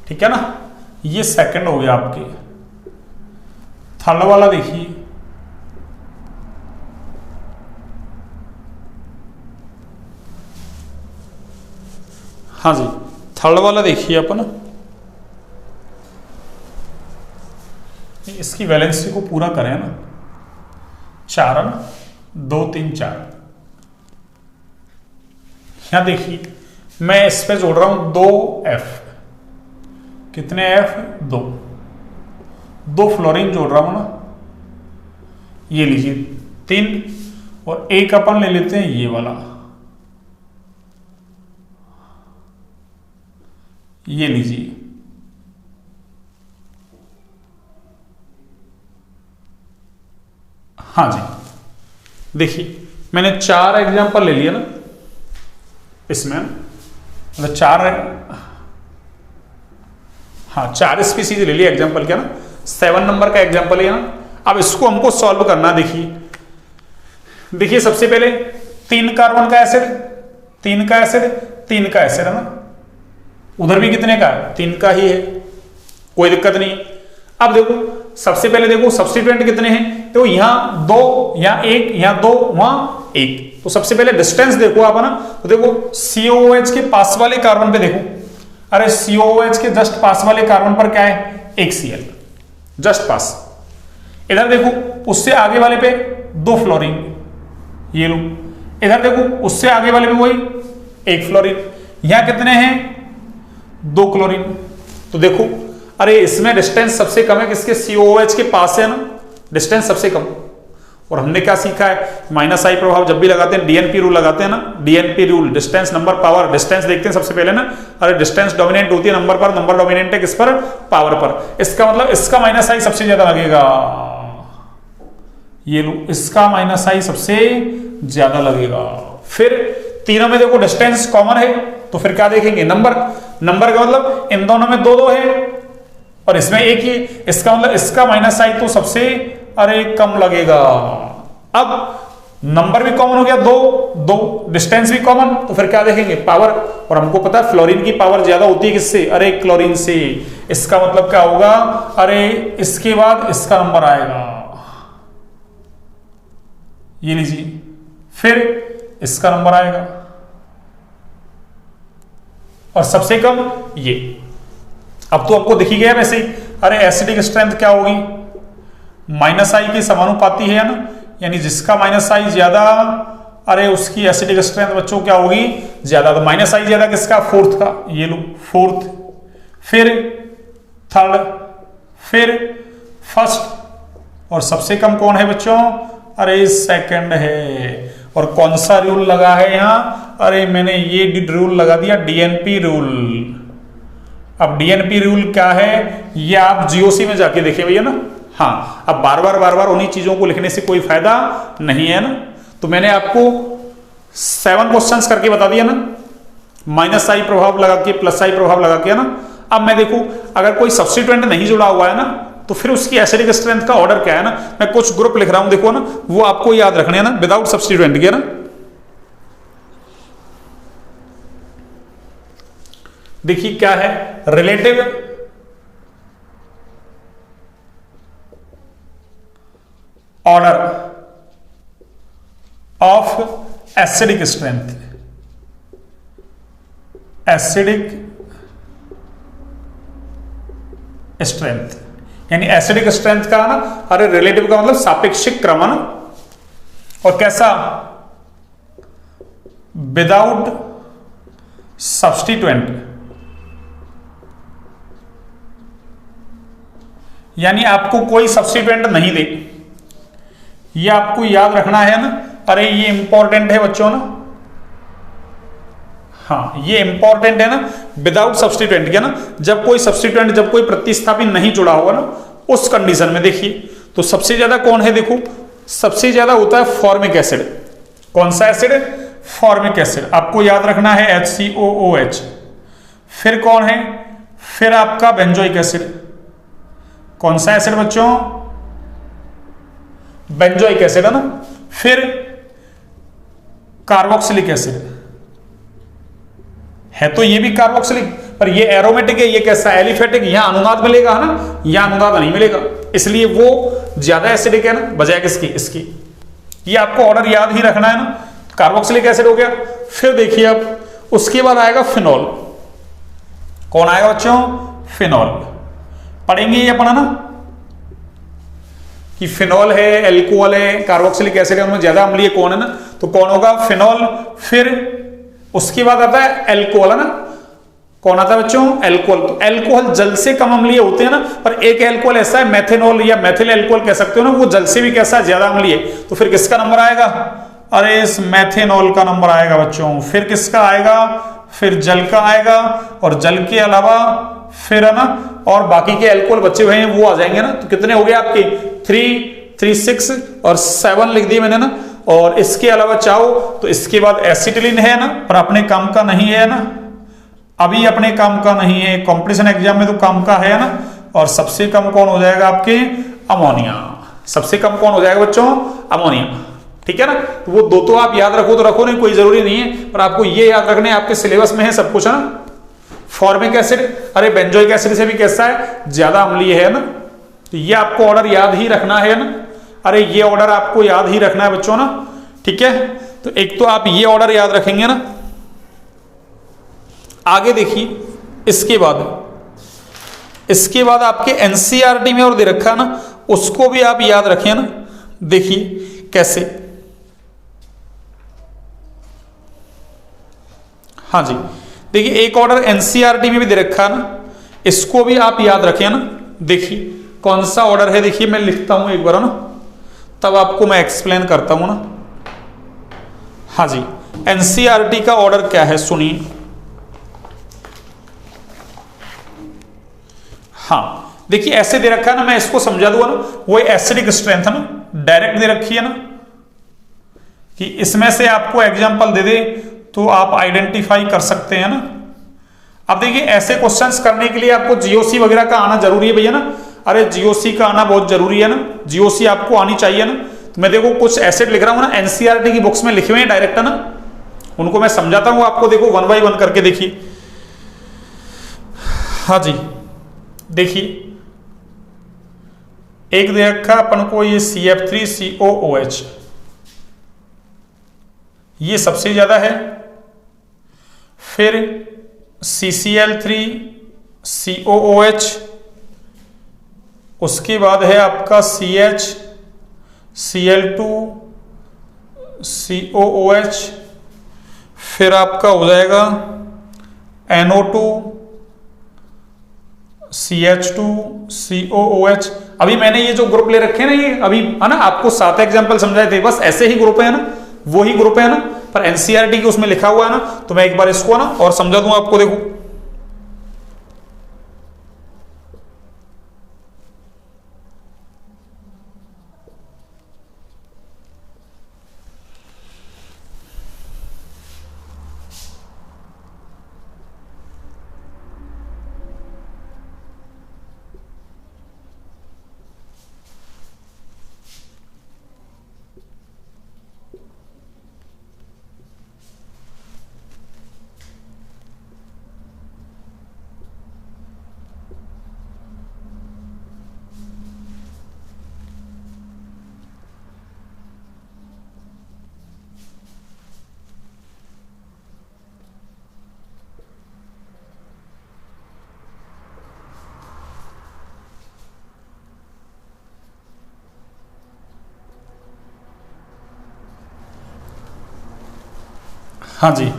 ठीक है ना, ये सेकंड हो गया आपके। थर्ड वाला देखिए हाँ जी थर्ड वाला देखिए अपन, इसकी वैलेंसी को पूरा करें ना, 4 है ना, 2 3 4। यहां देखिए मैं इस पे जोड़ रहा हूं 2F, कितने F 2 फ्लोरीन जोड़ रहा हूं ना, ये लीजिए 3, और एक अपन ले लेते हैं ये वाला, ये लीजिए हाँ जी देखिए मैंने 4 एग्जांपल ले लिया ना इसमें, मतलब 4 हाँ 4 स्पीसीज ले लिया एग्जांपल क्या ना, 7 नंबर का एग्जांपल है ना। अब इसको हमको सॉल्व करना, देखिए सबसे पहले 3 कार्बन का एसिड, 3 का एसिड, 3 का एसिड है ना, उधर भी कितने का है, 3 का ही है, कोई दिक्कत नहीं। अब देखो सबसे पहले देखो सब्स्टिट्यूएंट कितने हैं, तो यहां 2, यहां 1, यहां 2, वहां 1, तो सबसे पहले डिस्टेंस देखो आप है ना, तो देखो COOH के पास वाले कार्बन पे देखो, अरे COOH के जस्ट पास वाले कार्बन पर क्या है, 1 Cl जस्ट पास। इधर देखो उससे आगे वाले पे 2 फ्लोरीन, ये लो, इधर देखो उससे आगे वाले पे वही 1 फ्लोरीन, यहां कितने हैं 2 क्लोरीन। तो देखो अरे इसमें डिस्टेंस सबसे कम है किसके, COOH के पास है ना, डिस्टेंस सबसे कम। और हमने क्या सीखा है, -I प्रभाव जब भी लगाते हैं DNP रूल लगाते हैं ना, DNP rule distance number power, distance देखते हैं सबसे पहले ना, अरे डिस्टेंस डोमिनेंट होती है नंबर पर, नंबर डोमिनेंट है किस पर, पावर पर। इसका मतलब इसका -I सबसे ज्यादा लगेगा, ये लो इसका -I सबसे ज्यादा लगेगा। फिर तीनों में देखो डिस्टेंस कॉमन है, तो फिर क्या देखेंगे, नंबर का मतलब इन दोनों में 2 2 है और इसमें 1 ही, इसका मतलब इसका -I तो सबसे अरे कम लगेगा। अब नंबर भी कॉमन हो गया, 2 डिस्टेंस भी कॉमन, तो फिर क्या देखेंगे, पावर, और हमको पता है फ्लोरीन की पावर ज्यादा होती है किससे, अरे क्लोरीन से। इसका मतलब क्या होगा, अरे इसके बाद इसका नंबर आएगा, ये लीजिए, फिर इसका नंबर आएगा, और सबसे कम ये। अब तो आपको दिखी गया वैसे ही, अरे एसिडिक स्ट्रेंथ क्या होगी, -I की समानुपाती है ना, यानी जिसका -I ज्यादा, अरे उसकी एसिडिक स्ट्रेंथ बच्चों क्या होगी, ज्यादा। तो -I ज्यादा किसका, 4th का, ये लो 4th, फिर 3rd, फिर 1st, और सबसे कम कौन है बच्चों, अरे 2nd है। और कौन सा रूल लगा है यहां, अरे मैंने ये रूल लगा दिया, DNP रूल। अब DNP रूल क्या है, ये आप GOC में जाके देखें भैया ना। हाँ अब बार बार उन्हीं चीजों को लिखने से कोई फायदा नहीं है ना। तो मैंने आपको 7 क्वेश्चंस करके बता दिया ना, माइनस आई प्रभाव लगा के, प्लस आई प्रभाव लगा के, है ना। अब मैं देखूं अगर कोई सब्स्टिट्यूएंट नहीं जुड़ा हुआ है ना, तो फिर उसकी एसिडिक स्ट्रेंथ का ऑर्डर क्या है ना, मैं कुछ ग्रुप लिख रहा हूं, देखो ना, वो आपको याद रखने है ना, विदाउट सब्स्टिट्यूएंट के ना। देखिए क्या है, relative order of acidic strength, acidic strength, यानी एसिडिक स्ट्रेंथ का ना, अरे रिलेटिव का मतलब सापेक्षिक क्रम ना, और कैसा, विदाउट सब्स्टिट्यूएंट, यानी आपको कोई सब्स्टिट्यूएंट नहीं दे, ये आपको याद रखना है ना। अरे ये इंपॉर्टेंट है बच्चों ना, हाँ ये इंपॉर्टेंट है ना, विदाउट सब्स्टिट्यूएंट के ना, जब कोई सब्स्टिट्यूएंट, जब कोई प्रतिस्थापी नहीं जुड़ा होगा ना, उस कंडीशन में देखिए तो सबसे ज्यादा कौन है, देखो सबसे ज्यादा होता है फॉर्मिक एसिड। कौन सा एसिड? फॉर्मिक एसिड, आपको याद रखना है HCOOH। फिर कौन है, फिर आपका बेंजोइक एसिड। कौन सा एसिड बच्चों? बेंजोइक एसिड है ना। फिर कार्बोक्सिलिक एसिड है, तो ये भी कार्बोक्सिलिक, पर ये एरोमेटिक है, ये कैसा, एलिफेटिक, यहां अनुनाद मिलेगा है ना, यहां अनुनाद नहीं मिलेगा, इसलिए वो ज्यादा एसिडिक है ना, बजाय किसकी, इसकी। ये आपको ऑर्डर याद ही रखना है ना। कार्बोक्सिलिक एसिड हो गया, फिर देखिए अब उसके बाद आएगा फिनॉल। कौन आएगा बच्चों? फिनॉल। पढ़ेंगे ये अपन है ना, कि फिनॉल है, एल्कोहल है, कार्बोक्सिलिक एसिड है, उनमें ज्यादा अम्लीय कौन है ना, तो कौन होगा? फिनॉल। फिर उसके बाद आता है एल्कोहल है ना। कौन आता है बच्चों? एल्कोहल। तो एल्कोहल जल से कम अम्लीय होते हैं ना, पर एक एल्कोहल ऐसा है, मेथेनॉल या मेथिल एल्कोहल कह सकते हो ना, वो जल से भी कैसा, ज्यादा अम्लीय। तो फिर किसका नंबर आएगा? अरे इस मेथेनॉल का नंबर आएगा बच्चों। फिर किसका आएगा? फिर जल का आएगा, और जल के अलावा फिर है ना, और बाकी के एल्कोहल बचे हुए हैं वो आ जाएंगे ना। तो कितने हो गए आपके? 3, 3, 6 और 7 लिख दिए मैंने ना। और इसके अलावा चाहो तो इसके बाद एसिटिलीन है ना, पर अपने काम का नहीं है ना, अभी अपने काम का नहीं है, कंपटीशन एग्जाम में तो काम का है ना। और सबसे कम कौन हो जाएगा आपके? अमोनिया। सबसे कम कौन हो जाएगा बच्चों? अमोनिया। ठीक है ना। तो वो दो तो आप याद रखो तो रखो, नहीं कोई जरूरी नहीं है, पर आपको ये याद रखने, आपके सिलेबस में है सब कुछ है ना। फॉर्मिक एसिड, अरे बेंजोइक एसिड से भी कैसा है, ज्यादा अम्लीय है ना। तो ये आपको ऑर्डर याद ही रखना है ना। अरे ये ऑर्डर आपको याद ही रखना है बच्चों ना। ठीक है, तो एक तो आप ये ऑर्डर याद रखेंगे ना। आगे देखिए, इसके बाद आपके एनसीईआरटी में और दे रखा है ना, उसको भी आप याद रखें ना। देखिए कैसे, हाँ जी, देखिए एक ऑर्डर एनसीईआरटी में भी दे रखा है ना, इसको भी आप याद रखें ना। देखिए कौन सा ऑर्डर है, देखिए मैं लिखता हूं एक बार ना, तब आपको मैं एक्सप्लेन करता हूं ना। हाँ जी, एनसीईआरटी का ऑर्डर क्या है सुनिए। हाँ देखिए ऐसे दे रखा है ना, मैं इसको समझा दूंगा ना। वो एसिडिक स्ट्रेंथ है ना, डायरेक्ट दे रखी है ना, कि इसमें से आपको एग्जांपल दे दे तो आप आइडेंटिफाई कर सकते हैं ना। अब देखिए ऐसे क्वेश्चंस करने के लिए आपको जीओसी वगैरह का आना जरूरी है भैया ना। अरे जीओसी का आना बहुत जरूरी है ना, जीओसी आपको आनी चाहिए ना। तो मैं देखो कुछ एसिड लिख रहा हूं ना, एनसीईआरटी की बुक्स में लिखे हुए हैं डायरेक्ट है ना, उनको मैं समझाता हूं आपको। देखो 1 बाय 1 करके देखिए। हाँ जी देखिए, एक दे रखा अपन को ये CF3COOH, ये सबसे ज्यादा है। फिर CCl3COOH, उसके बाद है आपका CHCl2COOH, फिर आपका हो जाएगा NO2CH2COOH। अभी मैंने ये जो ग्रुप ले रखे हैं ना, ये अभी है ना, आपको 7 एग्जांपल समझाए थे, बस ऐसे ही ग्रुप है ना, वही ग्रुप है ना, पर एनसीईआरटी के उसमें लिखा हुआ है ना। तो मैं एक बार इसको ना और समझा दूंगा आपको। देखो हाँ जी,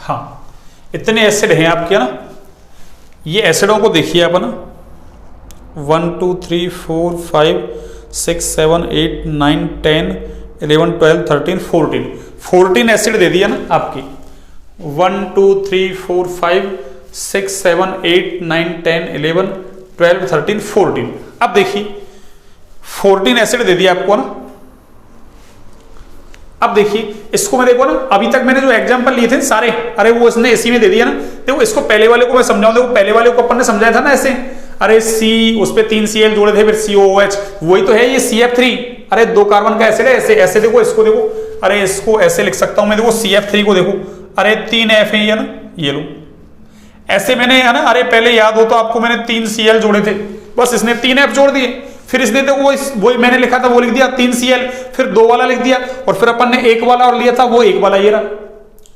हाँ, इतने एसिड हैं आपके ना। ये एसिडों को देखिए आप ना, 1 2 3 4 5 6 7 8 9 10 11 12 13 14 14 एसिड दे दिया ना आपकी। 1 2 3 4 5 6 7 8 9 10 11 12 13 14। अब देखिए 14 एसिड दे दिया आपको ना। अब देखिए इसको मैं देखो ना, अभी तक मैंने जो एग्जांपल लिए थे सारे, अरे वो इसने इसी में दे दिया ना। देखो इसको पहले वाले को मैं समझाऊं, देखो पहले वाले को अपन ने समझाया था ना ऐसे, अरे सी उस पे 3 Cl जोड़े थे, फिर COOH, वही तो है ये CF3। अरे 2 कार्बन का एसिड है, ऐसे ऐसे देखो इसको, देखो अरे इसको ऐसे लिख सकता हूं मैं, देखो CF3 को देखो, अरे 3 F है ये ना, ये लो ऐसे मैंने है ना। अरे पहले याद हो तो आपको मैंने 3 Cl जोड़े थे, बस इसने 3 F जोड़ दिए, फिर इसने तो वो मैंने लिखा था वो लिख दिया 3 Cl, फिर 2 वाला लिख दिया, और फिर अपन ने 1 वाला और लिया था, वो 1 वाला ये रहा,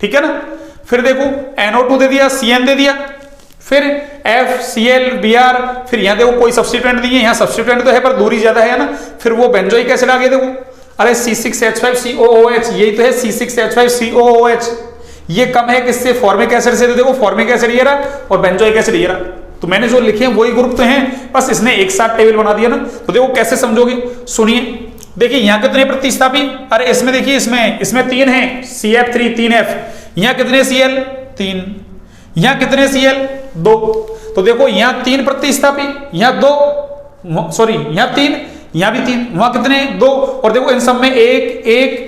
ठीक है ना। फिर देखो NO2 दे दिया, CN दे दिया, फिर FCl Br, फिर यहां देखो कोई सब्स्टिट्यूएंट नहीं है, यहां सब्स्टिट्यूएंट तो है पर दूरी ज्यादा है ना, फिर वो बेंजोइक एसिड आ गया देखो, अरे C6H5COOH, यही तो है C6H5COOH। ये कम है किससे, फॉर्मिक एसिड से, तो देखो फॉर्मिक एसिड ये रहा और बेंजोइक एसिड ये रहा। तो मैंने जो लिखे हैं वही ग्रुप तो हैं, बस इसने एक साथ टेबल बना दिया ना। तो देखो कैसे समझोगे, सुनिए, देखिए यहां कितने प्रतिस्थापी, अरे इसमें देखिए इसमें 3 है, CF3 3F, यहां कितने Cl 3, यहां कितने Cl 2, तो देखो यहां 3 प्रतिस्थापी, यहां 2, सॉरी यहां 3, यहां भी 3, वहां कितने 2, और देखो इन सब में 1 1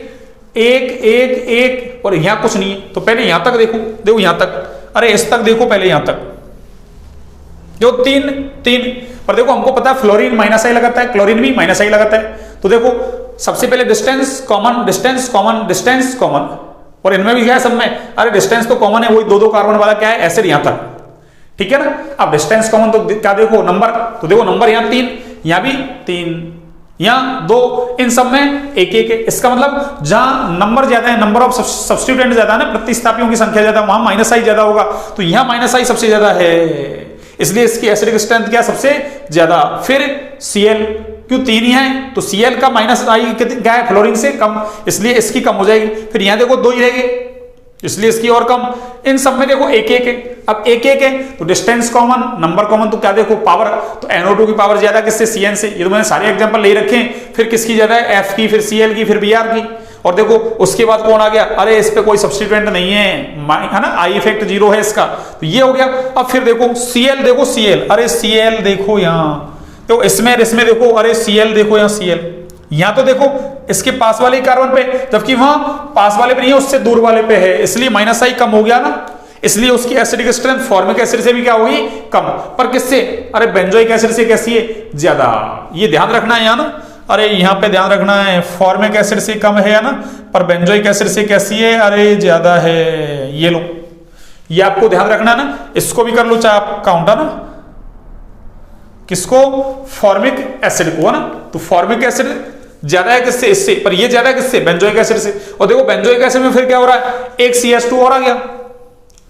1 1 1, और यहां कुछ नहीं है। तो पहले यहां तक देखो यहां तक, अरे इस तक देखो पहले यहां तक, जो 3 3, पर देखो हमको पता है फ्लोरीन -I लगाता है, क्लोरीन भी -I लगाता है। तो देखो सबसे पहले distance common, distance common, distance common, और इनमें भी क्या है सब में, अरे डिस्टेंस तो कॉमन है, वही 2 कार्बन वाला क्या है एसिड यहां तक, ठीक है ना। अब डिस्टेंस कॉमन तो क्या देखो नंबर, तो देखो नंबर यहां 3, यहां भी 3, यहां 2, इन सब में 1 1 है। इसका मतलब जहां नंबर ज्यादा है, नंबर ऑफ सब्स्टिट्यूएंट ज्यादा है ना, प्रतिस्थापियों की संख्या ज्यादा, वहां -I ज्यादा होगा, तो यहां -I सबसे ज्यादा है, इसलिए इसकी एसिडिक स्ट्रेंथ क्या सबसे ज्यादा। फिर Cl क्यों 3 ही है, तो Cl का -I क्या है, फ्लोरीन से कम, इसलिए इसकी कम हो जाएगी। फिर यहां देखो 2 ही रहेंगे, इसलिए इसकी और कम। इन सब में देखो 1 1 है, अब 1 1 है तो डिस्टेंस कॉमन, नंबर कॉमन, तो क्या देखो पावर, तो NO2 की पावर ज्यादा किससे, Cn से, ये तो मैंने सारे एग्जांपल ले रखे हैं। फिर किसकी ज्यादा है, F की, फिर Cl की, फिर Br की, और देखो उसके बाद कौन आ गया, अरे इस पे कोई सब्स्टिट्यूएंट नहीं है ना, I इफेक्ट 0 है इसका, तो ये हो गया। अब फिर देखो Cl, देखो Cl, अरे Cl देखो यहाँ, तो इसमें देखो, अरे Cl देखो यहाँ, Cl यहां तो देखो इसके पास वाले कार्बन पे, जबकि वहां पास वाले पे नहीं है, उससे दूर वाले पे है, इसलिए -I कम हो गया ना, इसलिए उसकी एसिडिक स्ट्रेंथ फॉर्मिक एसिड से भी क्या होगी, कम। पर किससे, अरे बेंजोइक एसिड से कैसी है, ज्यादा। ये ध्यान रखना है यहाँ ना, अरे यहाँ पे ध्यान रखना है, फॉर्मिक एसिड से कम है ना, पर बेंजोइक एसिड से कैसी है, अरे ज्यादा है। ये लो, ये आपको ध्यान रखना है ना, इसको भी कर लो चाहे आप काउंट है ना, किसको, फॉर्मिक एसिड को, है ना। तो फॉर्मिक एसिड ज्यादा है किससे, इससे, पर ये ज्यादा है किससे, बेंजोइक एसिड से। और देखो बेंजोइक एसिड में फिर क्या हो रहा है, एक CH2 और आ गया,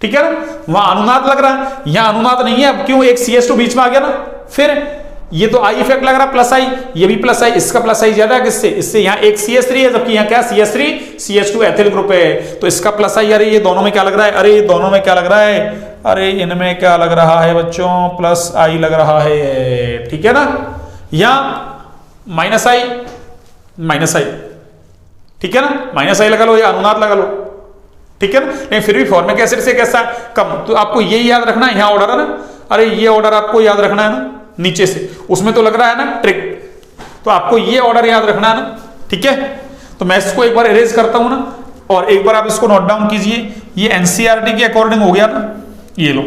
ठीक है ना, वहां अनुनाद लग रहा है, यहां अनुनाद नहीं है, अब क्यों, एक CH2 बीच में आ गया ना। फिर ये तो I इफेक्ट लग रहा है, +I, ये भी +I, इसका +I ज्यादा है किससे, इससे। यहाँ एक CH3 है, जबकि यहाँ क्या CH3 CH2 एथिल ग्रुप है, तो इसका +I। अरे ये दोनों में क्या लग रहा है, अरे ये दोनों में क्या लग रहा है, अरे इनमें क्या लग रहा है बच्चों, +I लग रहा है, ठीक है ना। यहाँ -I, ठीक है ना, -I लगा लो या अनुनाद लगा लो, ठीक है ना। नहीं फिर भी फॉर्मिक एसिड से कैसा कम, तो आपको यही याद रखना है, यहाँ ऑर्डर है ना, अरे ये ऑर्डर आपको याद रखना है ना, नीचे से, उसमें तो लग रहा है ना ट्रिक, तो आपको ये ऑर्डर याद रखना है ना, ठीक है। तो मैं इसको एक बार इरेज करता हूं ना, और एक बार आप इसको नोट डाउन कीजिए, ये NCERT के अकॉर्डिंग हो गया ना, ये लो,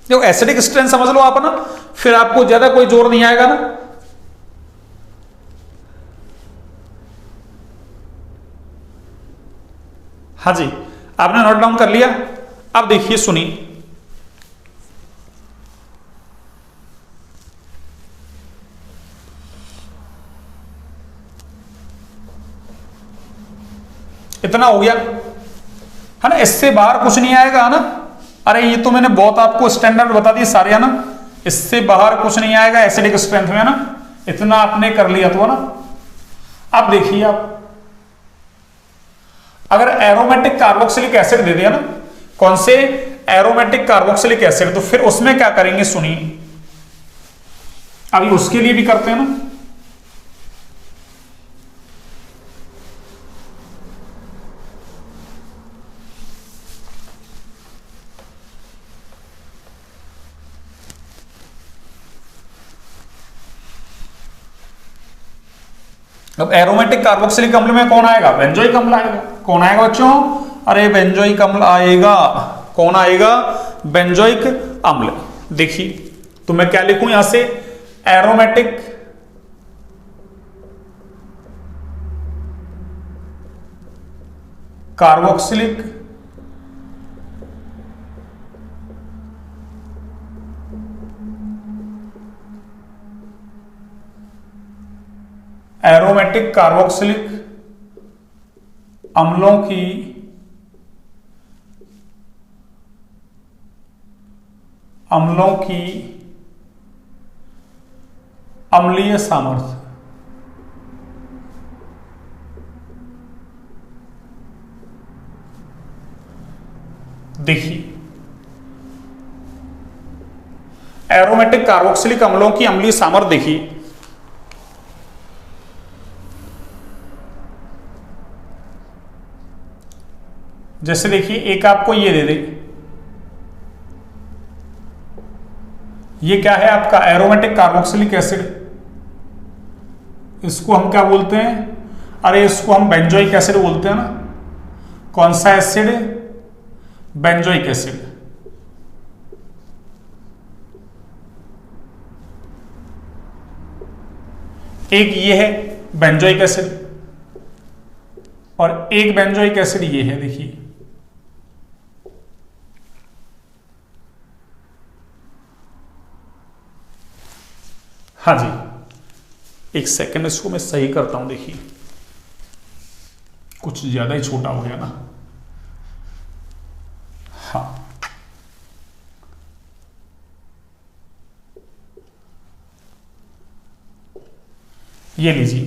जो एसिडिक स्ट्रेंथ समझ लो आप ना, फिर आपको ज्यादा कोई जोर नहीं आएगा ना। हाँ जी, आपने नोट डाउन कर लिया, अब देखिए सुनिए, इतना हो गया है ना, इससे बाहर कुछ नहीं आएगा ना। अरे ये तो मैंने बहुत आपको स्टैंडर्ड बता दिए सारे, है ना, इससे बाहर कुछ नहीं आएगा एसिडिक स्ट्रेंथ में, है ना, इतना आपने कर लिया तो, है ना। अब देखिए आप अगर एरोमेटिक कार्बोक्सिलिक एसिड दे दिया ना, कौन से, एरोमेटिक कार्बोक्सिलिक एसिड, तो फिर उसमें क्या करेंगे सुनिए, अभी उसके लिए भी करते हैं ना। अब एरोमेटिक कार्बोक्सिलिक अम्ल में कौन आएगा, बेंजोइक अम्ल आएगा। कौन आएगा बच्चों, अरे बेंजोइक अम्ल आएगा। कौन आएगा, बेंजोइक अम्ल। देखिए तो मैं क्या लिखूं यहां से, एरोमेटिक कार्बोक्सिलिक एरोमेटिक कार्बोक्सिलिक अम्लों की अम्लीय सामर्थ्य। देखिए एरोमेटिक कार्बोक्सिलिक अम्लों की अम्लीय सामर्थ्य देखिए, जैसे देखिए एक आपको ये दे दे, ये क्या है आपका एरोमेटिक कार्बोक्सिलिक एसिड, इसको हम क्या बोलते हैं, अरे इसको हम बेंजोइक एसिड बोलते हैं ना। कौन सा एसिड, बेंजोइक एसिड। एक ये है बेंजोइक एसिड और एक बेंजोइक एसिड ये है, देखिए हाँ जी, एक सेकंड इसको मैं सही करता हूं। देखिए कुछ ज्यादा ही छोटा हो गया ना। हाँ ये लीजिए।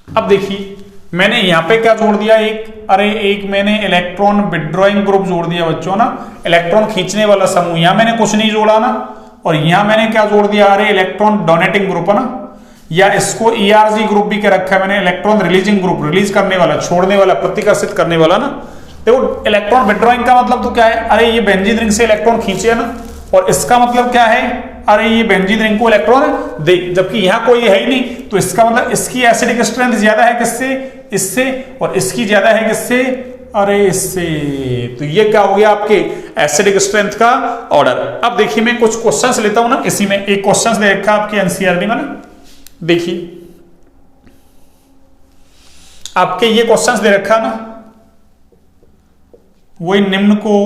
अब देखिए मैंने यहां पे क्या जोड़ दिया, एक, अरे एक मैंने इलेक्ट्रॉन विड्रॉइंग ग्रुप जोड़ दिया बच्चों ना, इलेक्ट्रॉन खींचने वाला समूह। यहां मैंने कुछ नहीं जोड़ा ना, और यहां मैंने क्या जोड़ दिया, अरे इलेक्ट्रॉन डोनेटिंग ग्रुप है ना, या इसको ईआरजी ग्रुप भी क्या रखा है मैंने, इलेक्ट्रॉन रिलीजिंग ग्रुप, रिलीज करने वाला, छोड़ने वाला, प्रतिकर्षित करने वाला ना। देखो इलेक्ट्रॉन विड्रॉइंग का मतलब तो क्या है, अरे ये बेंजीन रिंग से इलेक्ट्रॉन खींचे है ना, और इसका मतलब क्या है, अरे ये बेंजीन रिंग को इलेक्ट्रॉन दे, जबकि यहां कोई है ही नहीं, तो इसका मतलब इसकी एसिडिक स्ट्रेंथ ज्यादा है किससे, इससे, और इसकी ज्यादा है किससे, अरे इससे। तो ये क्या हो गया आपके एसिडिक स्ट्रेंथ का ऑर्डर। अब देखिए मैं कुछ क्वेश्चंस लेता हूं ना, इसी में एक क्वेश्चंस दे रखा आपके एनसीईआरटी में ना। देखिए आपके ये क्वेश्चंस दे रखा ना, वही निम्न को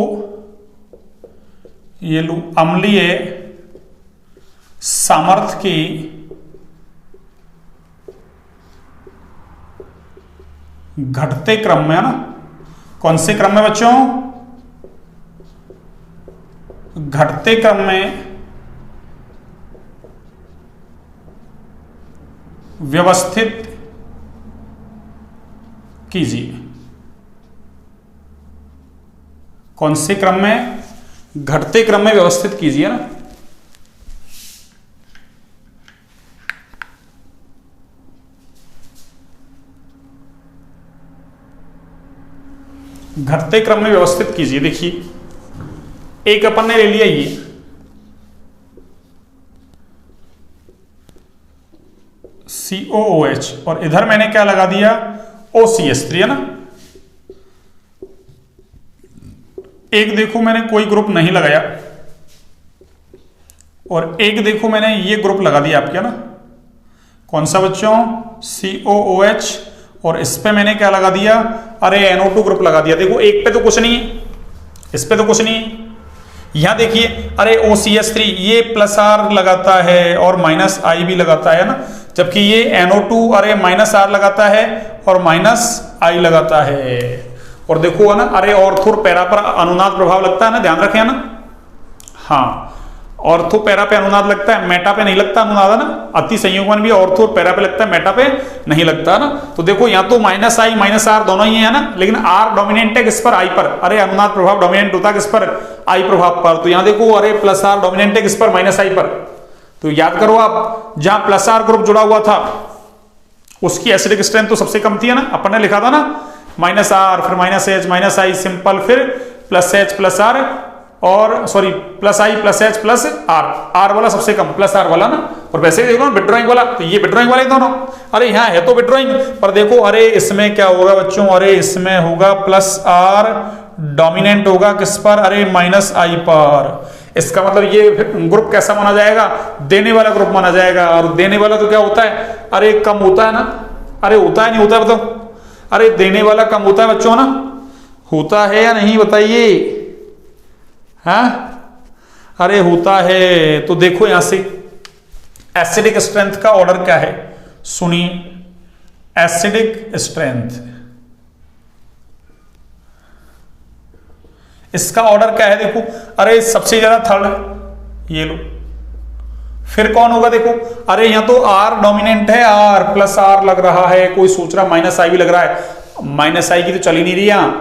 ये लो, अम्लीय सामर्थ्य की घटते क्रम में, है ना, कौन से क्रम में बच्चों, घटते क्रम में व्यवस्थित कीजिए। कौन से क्रम में, घटते क्रम में व्यवस्थित कीजिए ना। घटते क्रम में व्यवस्थित कीजिए। देखिए एक अपन ने ले लिया ये COOH, और इधर मैंने क्या लगा दिया, OCH3 है ना। एक देखो मैंने कोई ग्रुप नहीं लगाया, और एक देखो मैंने ये ग्रुप लगा दिया आपके, है ना। कौन सा बच्चों, COOH, और इस पे मैंने क्या लगा दिया, अरे NO2 ग्रुप लगा दिया। देखो एक पे तो कुछ नहीं है, इस पे तो कुछ नहीं। यहां देखिए, अरे OCH3 ये प्लस आर लगाता है और माइनस आई भी लगाता है ना, जबकि ये NO2 अरे माइनस आर लगाता है और माइनस आई लगाता है। और देखो है ना, अरे ऑर्थो और पैरा पर अनुनाद प्रभाव लगता है ना, ध्यान रखें ना। हाँ, ऑर्थो पैरा पे अनुनाद लगता है, मेटा पे नहीं लगता अनुनाद है ना। अति संयुग्मन भी ऑर्थो और पैरा पे लगता है, मेटा पे नहीं लगता ना। तो देखो यहाँ तो माइनस आई माइनस आर दोनों ही है ना, लेकिन आर डोमिनेंट है किस पर, आई पर। अरे अनुनाद प्रभाव डोमिनेंट होता है किस पर, आई प्रभाव पर। तो यहाँ देखो, अरे प्लस आर डोमिनेंट है किस पर, माइनस आई पर। तो याद करो आप, जहां प्लस आर ग्रुप जुड़ा हुआ था उसकी एसिडिक स्ट्रेंथ तो सबसे कम थी है ना, अपन ने लिखा था ना, माइनस आर फिर minus H minus I simple, फिर प्लस एच प्लस आर, और sorry plus I plus H plus R, R वाला सबसे कम, प्लस आर वाला ना। और वैसे देखो ना विड्रॉइंग वाला, तो ये विड्रॉइंग वाले दोनों। अरे यहाँ है तो विड्रॉइंग, पर देखो अरे इसमें क्या होगा बच्चों, अरे इसमें होगा प्लस आर डोमिनेंट होगा किस पर, अरे माइनस आई पर। इसका मतलब ये ग्रुप कैसा माना जाएगा, देने वाला ग्रुप माना जाएगा। और देने वाला तो क्या होता है, अरे कम होता है ना। अरे होता है नहीं होता है बताओ, अरे देने वाला कम होता है बच्चों ना, होता है या नहीं बताइए। हाँ, अरे होता है। तो देखो यहां से एसिडिक स्ट्रेंथ का ऑर्डर क्या है, सुनिए। एसिडिक स्ट्रेंथ, इसका ऑर्डर क्या है देखो, अरे सबसे ज्यादा थर्ड ये लो। फिर कौन होगा देखो, अरे यहां तो आर डोमिनेंट है, आर प्लस आर लग रहा है, कोई सोच रहा माइनस आई भी लग रहा है। माइनस आई की तो चल ही नहीं रही यहां,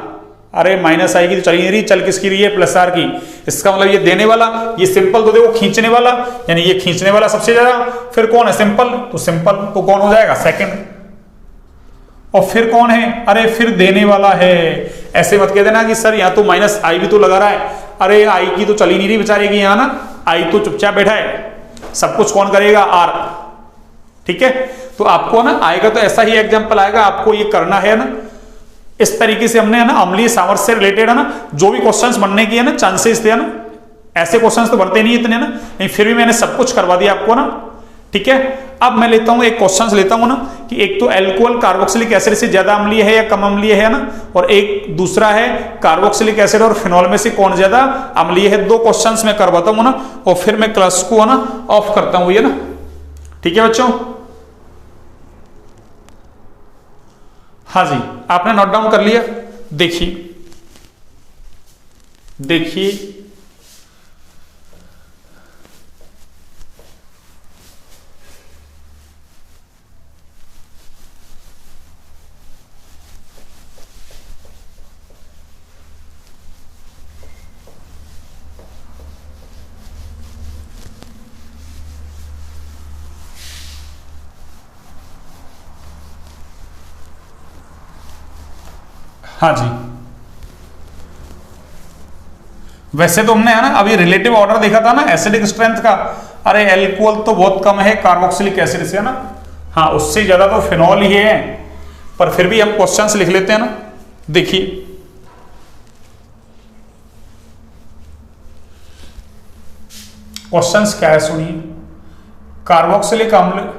अरे माइनस आई की तो चल ही नहीं रही, चल किसकी रही है, प्लस आर की। इसका मतलब ये देने वाला, ये सिंपल तो देखो खींचने वाला, यानी ये खींचने वाला सबसे ज्यादा। फिर कौन है सिंपल, तो सिंपल तो कौन हो जाएगा, सेकंड। और फिर कौन है, अरे फिर देने वाला है। ऐसे मत कह देना कि सर यहाँ तो माइनस आई भी तो लगा रहा है, अरे आई की तो चली नहीं रही बेचारे की यहाँ ना, आई तो चुपचाप बैठा है, सब कुछ कौन करेगा, आर। ठीक है, तो आपको ना आएगा तो ऐसा ही एग्जांपल आएगा, आपको ये करना है ना। इस तरीके से हमने है ना अम्लीय सामर्थ्य से रिलेटेड है ना जो भी क्वेश्चंस बनने की है ना चांसेस थे ना, ऐसे क्वेश्चंस तो बनते नहीं इतने ना, नहीं फिर भी मैंने सब कुछ करवा दिया आपको ना। ठीक है, अब मैं लेता हूं एक क्वेश्चन लेता हूं ना कि एक तो अल्कोहल कार्बोक्सिलिक एसिड से ज्यादा अम्लीय है या कम अम्लीय है ना, और एक दूसरा है कार्बोक्सिलिक एसिड और फिनॉल में से कौन ज्यादा अम्लीय है। दो क्वेश्चंस मैं करवाता हूं ना, और फिर मैं क्लास को है ना ऑफ करता हूं, ये ना। ठीक है बच्चों, हाँ जी, आपने नोट डाउन कर लिया। देखिए देखिए, हाँ जी, वैसे तो हमने है ना अभी रिलेटिव ऑर्डर देखा था ना एसिडिक स्ट्रेंथ का, अरे अल्कोहल तो बहुत कम है कार्बोक्सिलिक एसिड से है ना, हाँ उससे ज्यादा तो फिनॉल ही है। पर फिर भी हम क्वेश्चंस लिख लेते हैं ना। देखिए क्वेश्चंस क्या है सुनिए। कार्बोक्सिलिक अम्ल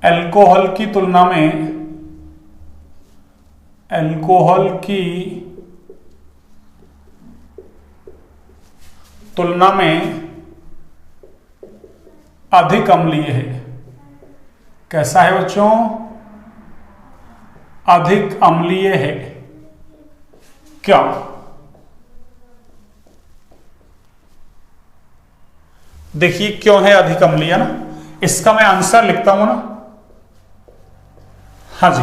अल्कोहल की तुलना में, अल्कोहल की तुलना में अधिक अम्लीय है। कैसा है बच्चों, अधिक अम्लीय है। क्या, देखिए क्यों है अधिक अम्लीय ना, इसका मैं आंसर लिखता हूं ना। हाँ जी,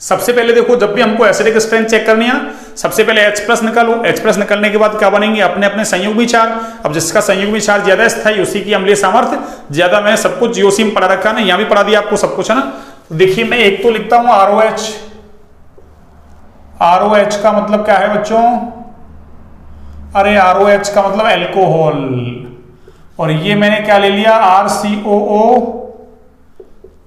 सबसे पहले देखो जब भी हमको एसिडिक स्ट्रेंथ चेक करनी है ना, सबसे पहले H+ निकालो। H+ निकालने के बाद क्या बनेंगे, अपने अपने संयुग्मी चार। अब जिसका संयुग्मी चार ज्यादा स्थायी उसी की अम्लीय सामर्थ्य ज्यादा। मैंने सब कुछ जीओसी में पढ़ा रखा है ना, यहां भी पढ़ा दिया आपको सब कुछ है ना। देखिए मैं एक तो लिखता हूं ROH। ROH का मतलब क्या है बच्चों, अरे ROH का मतलब अल्कोहल, और ये मैंने क्या ले लिया RCOO,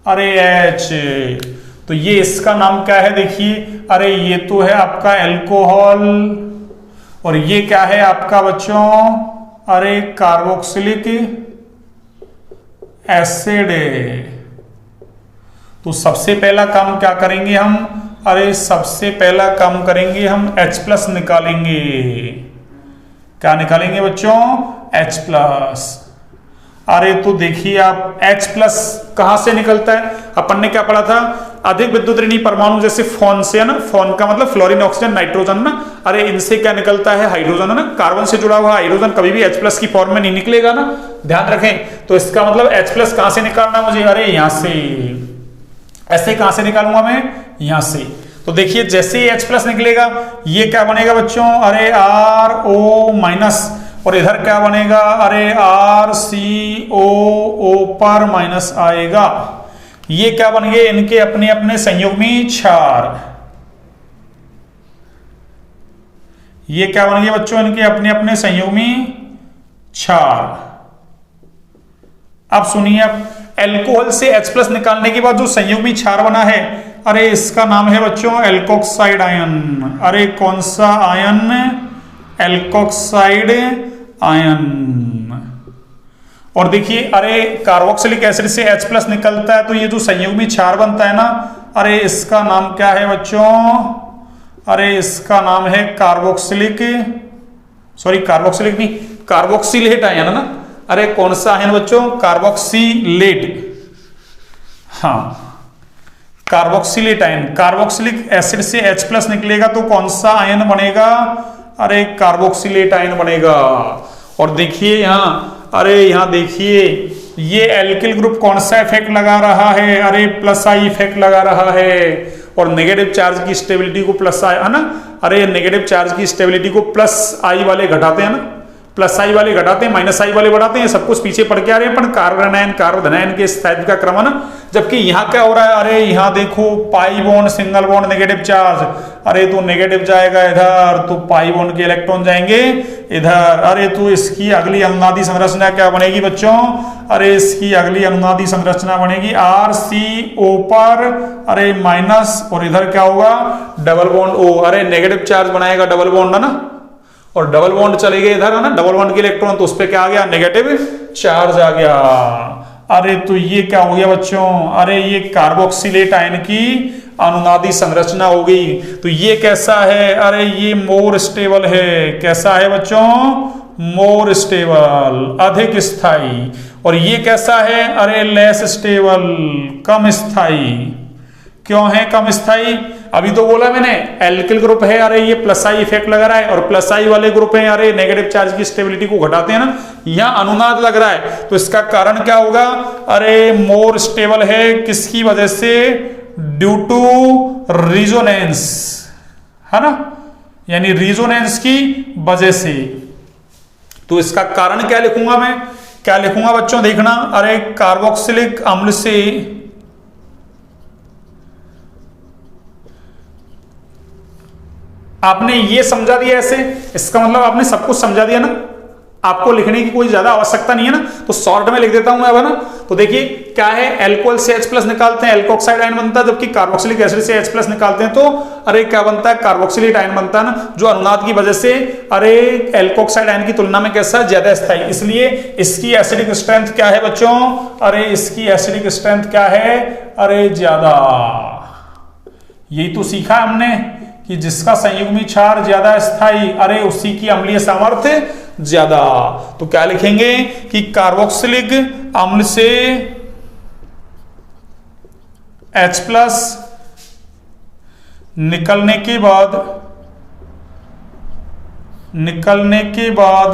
अरे H। तो ये इसका नाम क्या है देखिए, अरे ये तो है आपका अल्कोहल, और ये क्या है आपका बच्चों, अरे कार्बोक्सिलिक एसिड है। तो सबसे पहला काम क्या करेंगे हम, अरे सबसे पहला काम करेंगे हम H+ निकालेंगे। क्या निकालेंगे बच्चों, H+। अरे तो देखिए आप H+ कहां से निकलता है, अपन ने क्या पढ़ा था, अधिक विद्युत ऋणी परमाणु जैसे फोन से है ना, फोन का मतलब फ्लोरीन, ऑक्सीजन, नाइट्रोजन ना, अरे इनसे क्या निकलता है, हाइड्रोजन है ना, कार्बन से जुड़ा हुआ हाइड्रोजन कभी भी H+ की फॉर्म में नहीं निकलेगा ना, ध्यान रखें। तो इसका मतलब H+ कहां से निकालना मुझे, अरे यहां से, ऐसे कहां से निकालूंगा मैं, यहां से। तो देखिए जैसे ही H+ निकलेगा ये क्या बनेगा बच्चों, अरे RO-, और इधर क्या बनेगा, अरे RCOO पर माइनस आएगा। ये क्या बन गए, इनके अपने अपने संयुग्मी क्षार। ये क्या बन गए बच्चों, इनके अपने अपने संयुग्मी क्षार। अब सुनिए, अब एल्कोहल से H+ निकालने के बाद जो संयुग्मी क्षार बना है, अरे इसका नाम है बच्चों एल्कोक्साइड आयन। अरे कौन सा आयन, एल्कोक्साइड आयन। और देखिए अरे कार्बोक्सिलिक एसिड से H+ निकलता है तो ये जो संयुग्मी क्षार बनता है ना, अरे इसका नाम क्या है बच्चों, अरे इसका नाम है कार्बोक्सिलिक नहीं, कार्बोक्सिलेट आयन है ना। अरे कौन सा आयन बच्चों, कार्बोक्सिलेट, हाँ कार्बोक्सिलेट आयन। कार्बोक्सिलिक एसिड से H+ निकलेगा तो कौन सा आयन बनेगा, अरे कार्बोक्सिलेट आयन बनेगा। और देखिए यहाँ, अरे यहाँ देखिए ये एल्किल ग्रुप कौन सा इफेक्ट लगा रहा है, अरे +I इफेक्ट लगा रहा है। और नेगेटिव चार्ज की स्टेबिलिटी को +I है ना, अरे नेगेटिव चार्ज की स्टेबिलिटी को +I वाले घटाते हैं ना, +I वाले घटाते हैं, -I वाले बढ़ाते हैं, सब कुछ पीछे पड़ के आ रहे हैं, पर कार्बन आयन कार्बन धनायन के स्थायित्व का क्रम है ना। जबकि यहाँ क्या हो रहा है, अरे यहाँ देखो pi bond single bond negative charge, अरे तो नेगेटिव जाएगा इधर, तो पाई बॉन्ड के इलेक्ट्रॉन जाएंगे इधर। अरे तो इसकी अगली अनुनादी संरचना क्या बनेगी बच्चों, अरे इसकी अगली अनुनादी संरचना बनेगी RCO पर, अरे माइनस, और इधर क्या होगा डबल बॉन्ड O। अरे नेगेटिव चार्ज बनाएगा डबल बॉन्ड है ना, और डबल बॉन्ड चले गए इधर है ना, डबल बॉन्ड के इलेक्ट्रॉन, तो उस पर क्या आ गया, नेगेटिव चार्ज आ गया। अरे तो ये क्या हो गया बच्चों, अरे ये कार्बोक्सिलेट आयन की अनुनादी संरचना हो गई। तो ये कैसा है, अरे ये मोर स्टेबल है। कैसा है बच्चों, मोर स्टेबल, अधिक स्थायी। और ये कैसा है, अरे लेस स्टेबल, कम स्थायी। क्यों है कम स्थायी, अभी तो बोला मैंने एल्किल ग्रुप है, अरे ये +I इफेक्ट लगा रहा है, और +I वाले ग्रुप है, अरे नेगेटिव चार्ज की स्टेबिलिटी को घटाते हैं ना, यहाँ अनुनाद लग रहा है। तो इसका कारण क्या होगा, अरे मोर स्टेबल है, किसकी वजह से, ड्यू टू रिजोनेंस, है ना, यानी रिजोनेंस की वजह से। तो इसका कारण क्या लिखूंगा मैं, क्या लिखूंगा बच्चों देखना, अरे कार्बोक्सिलिक अम्ल से आपने ये समझा दिया ऐसे, इसका मतलब आपने सब कुछ समझा दिया ना, आपको लिखने की कोई ज्यादा आवश्यकता नहीं है ना। तो शॉर्ट में लिख देता हूं अब, है ना। तो देखिए क्या है, एल्कोहल से H+ निकालते हैं, एल्कोक्साइड आयन बनता है, जबकि कार्बोक्सिलिक एसिड से H+ निकालते हैं तो अरे क्या बनता है, कार्बोक्सिलेट आयन बनता है ना, जो अनुनाद की वजह से अरे एल्कोक्साइड आयन की तुलना में कैसा, ज्यादा स्थायी। इसलिए इसकी एसिडिक स्ट्रेंथ क्या है बच्चों, अरे इसकी एसिडिक स्ट्रेंथ क्या है, अरे ज्यादा। यही तो सीखा हमने कि जिसका संयुग्मी क्षार ज्यादा स्थायी, अरे उसी की अम्लीय सामर्थ्य ज्यादा। तो क्या लिखेंगे कि कार्बोक्सिलिक अम्ल से H+ निकलने के बाद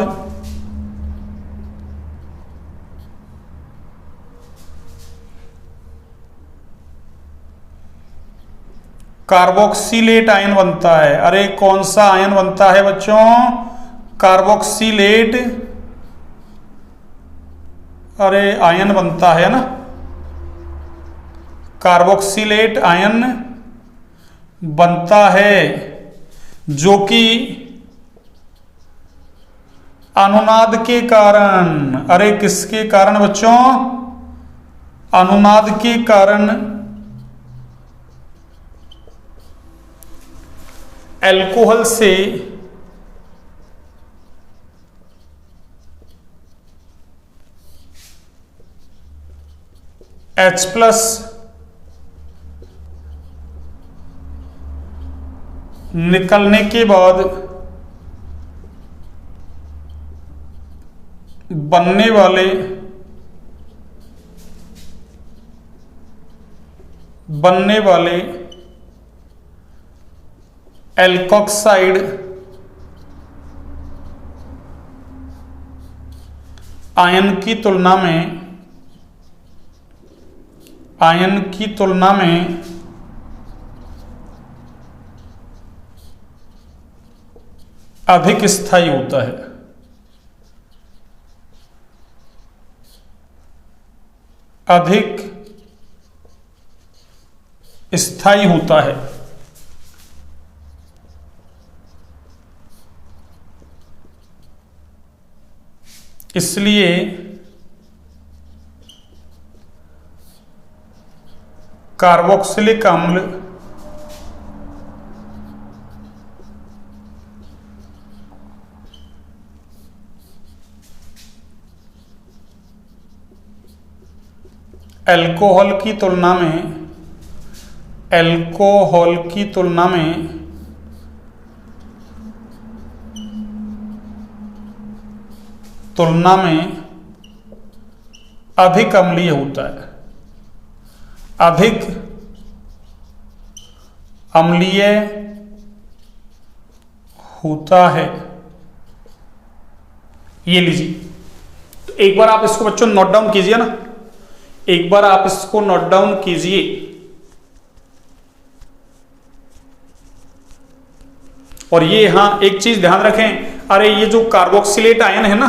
कार्बोक्सिलेट आयन बनता है। अरे कौन सा आयन बनता है बच्चों, कार्बोक्सिलेट, अरे आयन बनता है ना, कार्बोक्सिलेट आयन बनता है, जो कि अनुनाद के कारण, अरे किसके कारण बच्चों, अनुनाद के कारण अल्कोहल से H प्लस निकलने के बाद बनने वाले एल्कोक्साइड आयन की तुलना में अधिक स्थायी होता है। अधिक स्थायी होता है। इसलिए कार्बोक्सिलिक अम्ल अल्कोहल की तुलना में अधिक अम्लीय होता है। अधिक अम्लीय होता है। ये लीजिए, तो एक बार आप इसको बच्चों नोट डाउन कीजिए ना, एक बार आप इसको नोट डाउन कीजिए। और ये हाँ एक चीज ध्यान रखें, अरे ये जो कार्बोक्सिलेट आयन है ना,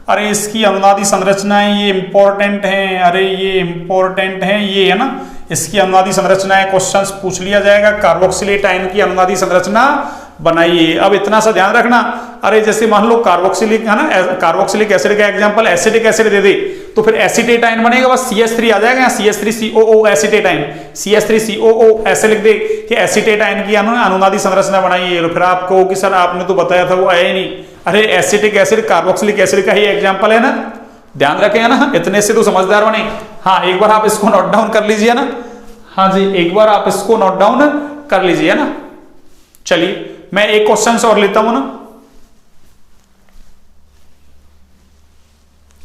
अरे इसकी अनुनादी संरचनाएं ये इंपॉर्टेंट हैं, अरे ये इंपॉर्टेंट हैं, ये है ना इसकी अनुनादी संरचनाएं क्वेश्चंस पूछ लिया जाएगा। कार्बोक्सिलेट आयन की अनुनादी संरचना बनाइए। अब इतना सा ध्यान रखना, अरे जैसे मान लो कार्बोक्सिलिक है ना, कार्बोक्सिलिक एसिड का एग्जांपल एसिटिक एसिड दे दे तो फिर एसिटेट आयन बनेगा, बस CH3 आ जाएगा, CH3COO एसिटेट आयन, CH3COO ऐसे लिख दे कि एसिटेट आयन की अनुनादी संरचना बनाइए। फिर आप कहो कि सर आपने तो बताया था वो आया ही नहीं। अरे एसिटिक एसिड कार्बोक्सिलिक एसिड का ही एग्जाम्पल है ना, ध्यान रखें ना, इतने से तो समझदार बने। हाँ एक बार आप इसको नोट डाउन कर लीजिए ना, हाँ जी एक बार आप इसको नोट डाउन कर लीजिए ना। चलिए मैं एक क्वेश्चन और लेता हूं ना,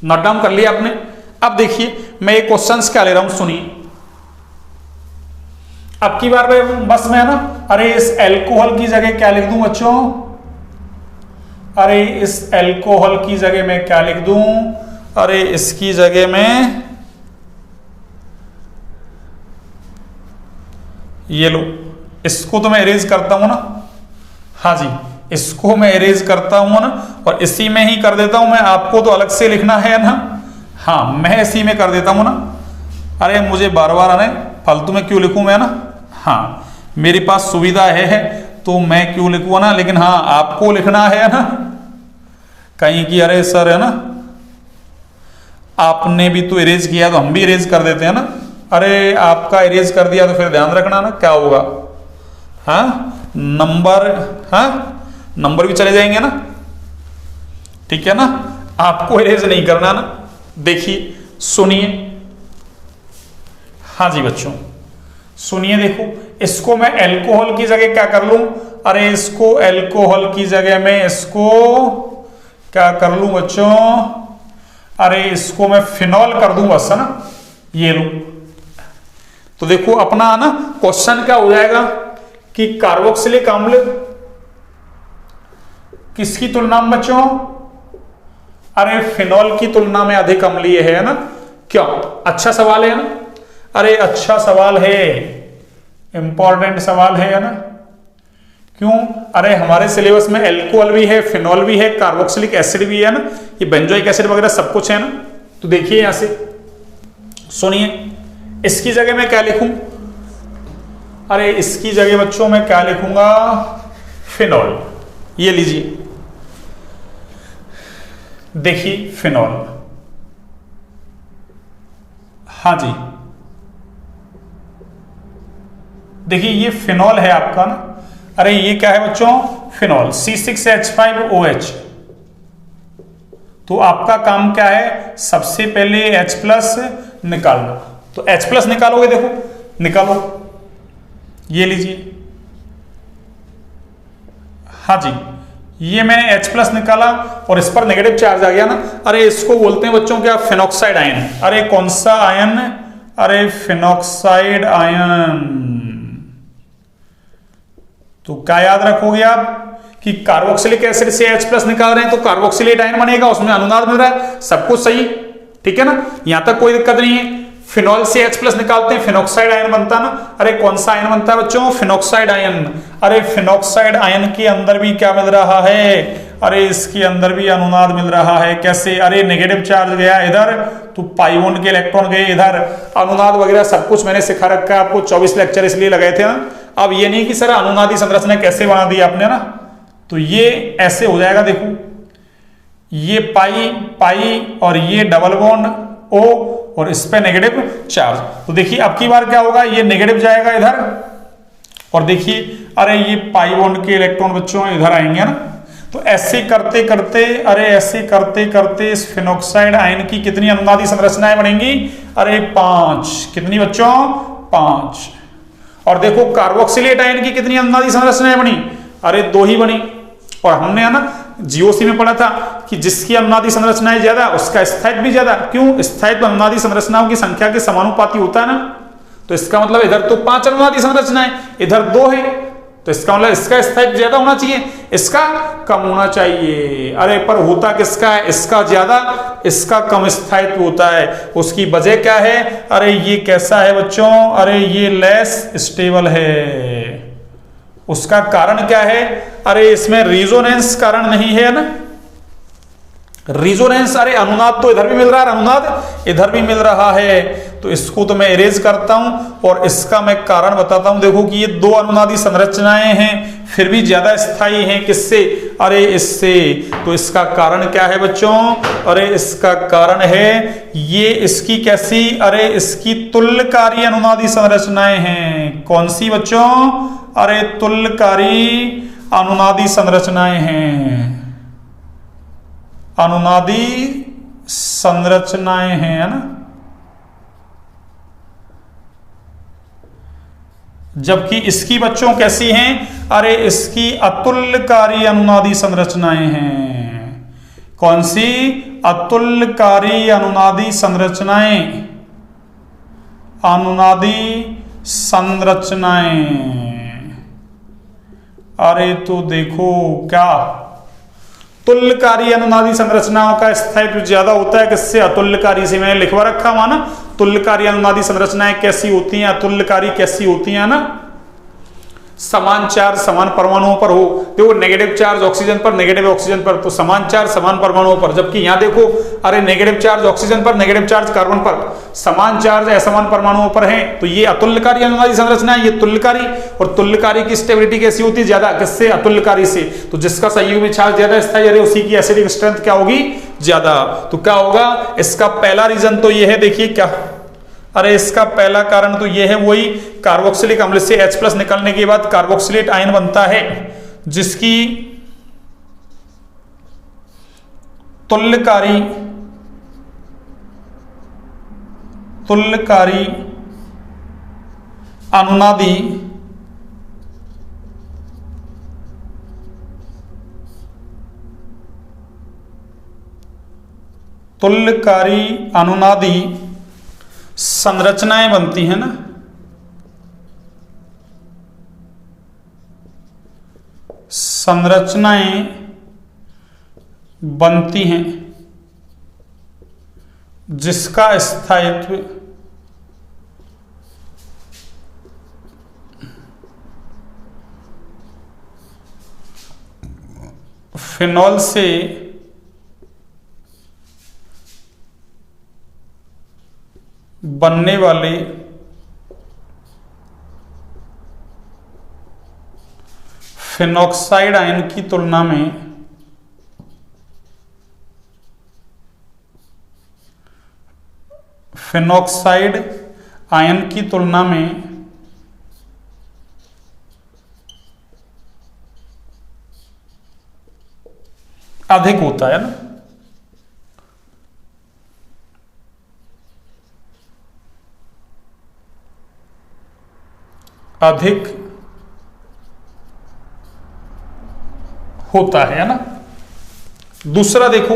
नोट डाउन कर लिया आपने। अब देखिए मैं एक क्वेश्चन क्या ले रहा हूं, सुनिए। अब की बार में बस मैं ना, अरे इस एल्कोहल की जगह क्या लिख दूं बच्चों, अरे इस एल्कोहल की जगह मैं क्या लिख दूं, अरे इसकी जगह में ये लो, इसको तो मैं इरेज करता हूं ना, हाँ जी इसको मैं इरेज करता हूं ना, और इसी में ही कर देता हूं मैं, आपको तो अलग से लिखना है ना, हाँ मैं इसी में कर देता हूं ना। अरे मुझे बार बार आने फालतू में क्यों लिखूं मैं ना, हाँ मेरे पास सुविधा है तो मैं क्यों लिखूं ना, लेकिन हाँ आपको लिखना है ना, कहीं की अरे सर है ना आपने भी तो इरेज किया तो हम भी इरेज कर देते हैं ना। अरे आपका इरेज कर दिया तो फिर ध्यान रखना ना क्या होगा, हाँ नंबर, हाँ नंबर भी चले जाएंगे ना, ठीक है ना, आपको इरेज नहीं करना ना। देखिए सुनिए, हाँ जी बच्चों सुनिए, देखो इसको मैं अल्कोहल की जगह क्या कर लूं, अरे इसको अल्कोहल की जगह में इसको क्या कर लूं बच्चों, अरे इसको मैं फिनॉल कर दूं बस, है ना, ये लो। तो देखो अपना ना क्वेश्चन क्या हो जाएगा कि कार्बोक्सिलिक अम्ल किसकी तुलना में बच्चों, अरे फिनॉल की तुलना में अधिक अम्लीय है ना। क्यों, अच्छा सवाल है ना, अरे अच्छा सवाल है, इंपॉर्टेंट सवाल है ना। क्यों, अरे हमारे सिलेबस में अल्कोहल भी है, फिनॉल भी है, कार्बोक्सिलिक एसिड भी है ना, ये बेंजोइक एसिड वगैरह सब कुछ है ना। तो देखिए यहां से सुनिए, इसकी जगह मैं क्या लिखूं, अरे इसकी जगह बच्चों मैं क्या लिखूंगा, फिनॉल। ये लीजिए देखिए फिनॉल, हाँ जी देखिए ये फिनॉल है आपका ना, अरे ये क्या है बच्चों, फिनॉल C6H5OH। तो आपका काम क्या है, सबसे पहले H+ निकालना। तो तो H प्लस निकालोगे, देखो निकालो, ये लीजिए, हाँ जी, ये मैंने H प्लस निकाला और इस पर नेगेटिव चार्ज आ गया ना। अरे इसको बोलते हैं बच्चों क्या, फिनॉक्साइड आयन। अरे कौन सा आयन? अरे फिनॉक्साइड आयन। तो क्या याद रखोगे आप कि कार्बोक्सिलिक एसिड से H प्लस निकाल रहे हैं तो कार्बोक्सिलेट आयन बनेगा, उसमें अनुनाद मिल रहा है, सब कुछ सही, ठीक है ना, यहां तक कोई दिक्कत नहीं है। फिनॉल से H प्लस निकालते हैं, फिनॉक्साइड आयन बनता है ना। अरे कौन सा आयन बनता है बच्चों? Phenoxide ion. अरे फिनॉक्साइड आयन के अंदर भी क्या मिल रहा है? अरे इसके अंदर भी अनुनाद मिल रहा है। कैसे? अरे नेगेटिव चार्ज गया इधर तो पाई बॉन्ड के इलेक्ट्रॉन गए इधर, अनुनाद वगैरह सब कुछ मैंने सिखा रखा है आपको, 24 लेक्चर इसलिए लगाए थे ना। अब ये नहीं कि सर अनुनादी संरचना कैसे बना दी आपने ना, तो ये ऐसे हो जाएगा, देखो ये पाई पाई और ये डबल बॉन्ड O और इस पे नेगेटिव चार्ज। तो देखिए अब की बार क्या होगा, ये नेगेटिव जाएगा इधर और देखिए अरे ये पाई बॉन्ड के इलेक्ट्रॉन बच्चों इधर आएंगे ना। तो ऐसे करते करते, अरे ऐसे करते करते इस फिनॉक्साइड आयन की कितनी अनुनादी संरचनाएं बनेंगी? अरे 5। कितनी बच्चों? 5। और देखो कार्बोक्सिलेट आयन की कितनी अनुनादी संरचनाएं बनी? अरे 2 ही बनी। और हमने है ना जीओसी में पढ़ा था कि जिसकी अनुनादी संरचनाएं ज्यादा उसका स्थायित्व भी ज्यादा। क्यों? स्थायित्व अनुनादी संरचनाओं की संख्या के समानुपाती होता है ना। तो इसका मतलब इधर तो 5 अनुनादी संरचनाएं, इधर 2 है, तो इसका मतलब इसका स्थायित्व ज्यादा होना चाहिए, इसका कम होना चाहिए। अरे पर होता किसका है? इसका ज्यादा, इसका कम स्थायित्व होता है। उसकी वजह क्या है? अरे ये कैसा है बच्चों? अरे ये लेस स्टेबल है। उसका कारण क्या है? अरे इसमें रिजोनेंस कारण नहीं है ना, रिजोनेंस। अरे अनुनाद तो इधर भी मिल रहा है, अनुनाद इधर भी मिल रहा है, तो इसको तो मैं इरेज करता हूं और इसका मैं कारण बताता हूं। देखो कि ये 2 अनुनादी संरचनाएं हैं, फिर भी ज्यादा स्थायी हैं, किससे? अरे इससे। तो इसका कारण क्या है बच्चों? अरे इसका कारण है ये इसकी कैसी? अरे इसकी तुल्यकारी अनुनादी संरचनाएं हैं। कौन सी बच्चों? अरे तुल्यकारी अनुनादी संरचनाएं हैं, अनुनादी संरचनाएं हैं, है ना। जबकि इसकी बच्चों कैसी हैं? अरे इसकी अतुल्यकारी अनुनादी संरचनाएं हैं। कौन सी? अतुल्यकारी अनुनादी संरचनाएं, अनुनादी संरचनाएं। अरे तो देखो क्या, तुल्यकारी अनुनादी संरचनाओं का स्थायित्व ज्यादा होता है किससे? अतुल्यकारी से। मैंने लिखवा रखा हुआ ना, तुल्यकारी अनुनादी संरचनाएं कैसी होती हैं, अतुल्यकारी कैसी होती हैं ना। समान चार्ज समान परमाणुओं पर हो, देखो नेगेटिव चार्ज ऑक्सीजन पर, नेगेटिव ऑक्सीजन पर, तो समान चार्ज समान परमाणुओं पर। जबकि यहां देखो अरे नेगेटिव चार्ज ऑक्सीजन पर, नेगेटिव चार्ज कार्बन पर, समान चार्ज असमान परमाणुओं पर है, तो ये अतुल्यकारी अनुनादी संरचना है, ये तुल्यकारी। और तुल्यकारी की स्टेबिलिटी कैसी होती है? ज्यादा। किससे? अतुल्यकारी से। तो जिसका संयुग्मी चार्ज ज्यादा स्थायी है उसी की एसिडिक स्ट्रेंथ क्या होगी? ज्यादा। तो क्या होगा? इसका पहला रीजन तो ये है, देखिए क्या, अरे इसका पहला कारण तो ये है, वही कार्बोक्सिलिक अम्ल से H प्लस निकलने के बाद कार्बोक्सिलेट आयन बनता है जिसकी तुल्यकारी अनुनादी संरचनाएं बनती हैं ना। संरचनाएं बनती हैं जिसका स्थायित्व फिनॉल से बनने वाले फिनॉक्साइड आयन की तुलना में फिनॉक्साइड आयन की तुलना में अधिक होता है ना। अधिक होता है ना। दूसरा देखो,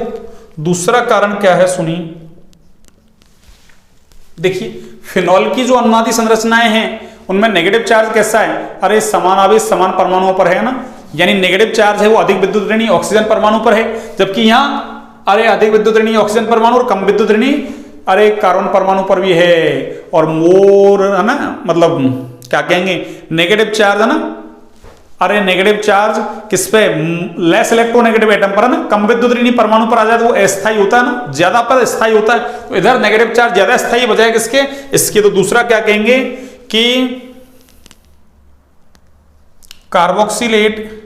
दूसरा कारण क्या है सुनिए। देखिए फिनॉल की जो अनुनादी संरचनाएं हैं उनमें नेगेटिव चार्ज कैसा है, अरे समान आवेश समान परमाणुओं पर है ना, यानी नेगेटिव चार्ज है वो अधिक विद्युत ऋणी ऑक्सीजन परमाणु पर है, जबकि यहां अरे अधिक विद्युत ऋणी ऑक्सीजन परमाणु और कम विद्युत ऋणी अरे कार्बन परमाणु पर भी है। और मोर है ना, मतलब क्या कहेंगे, नेगेटिव चार्ज है ना, अरे नेगेटिव चार्ज किस पे, लेस इलेक्ट्रोनेगेटिव एटम पर है ना, कम विद्युत ऋणी परमाणु पर आ जाए तो वो अस्थायी होता है ना, ज्यादा पर स्थायी होता है। तो इधर नेगेटिव चार्ज ज्यादा स्थायी बजाय किसके, इसके। तो दूसरा क्या कहेंगे कि कार्बोक्सिलेट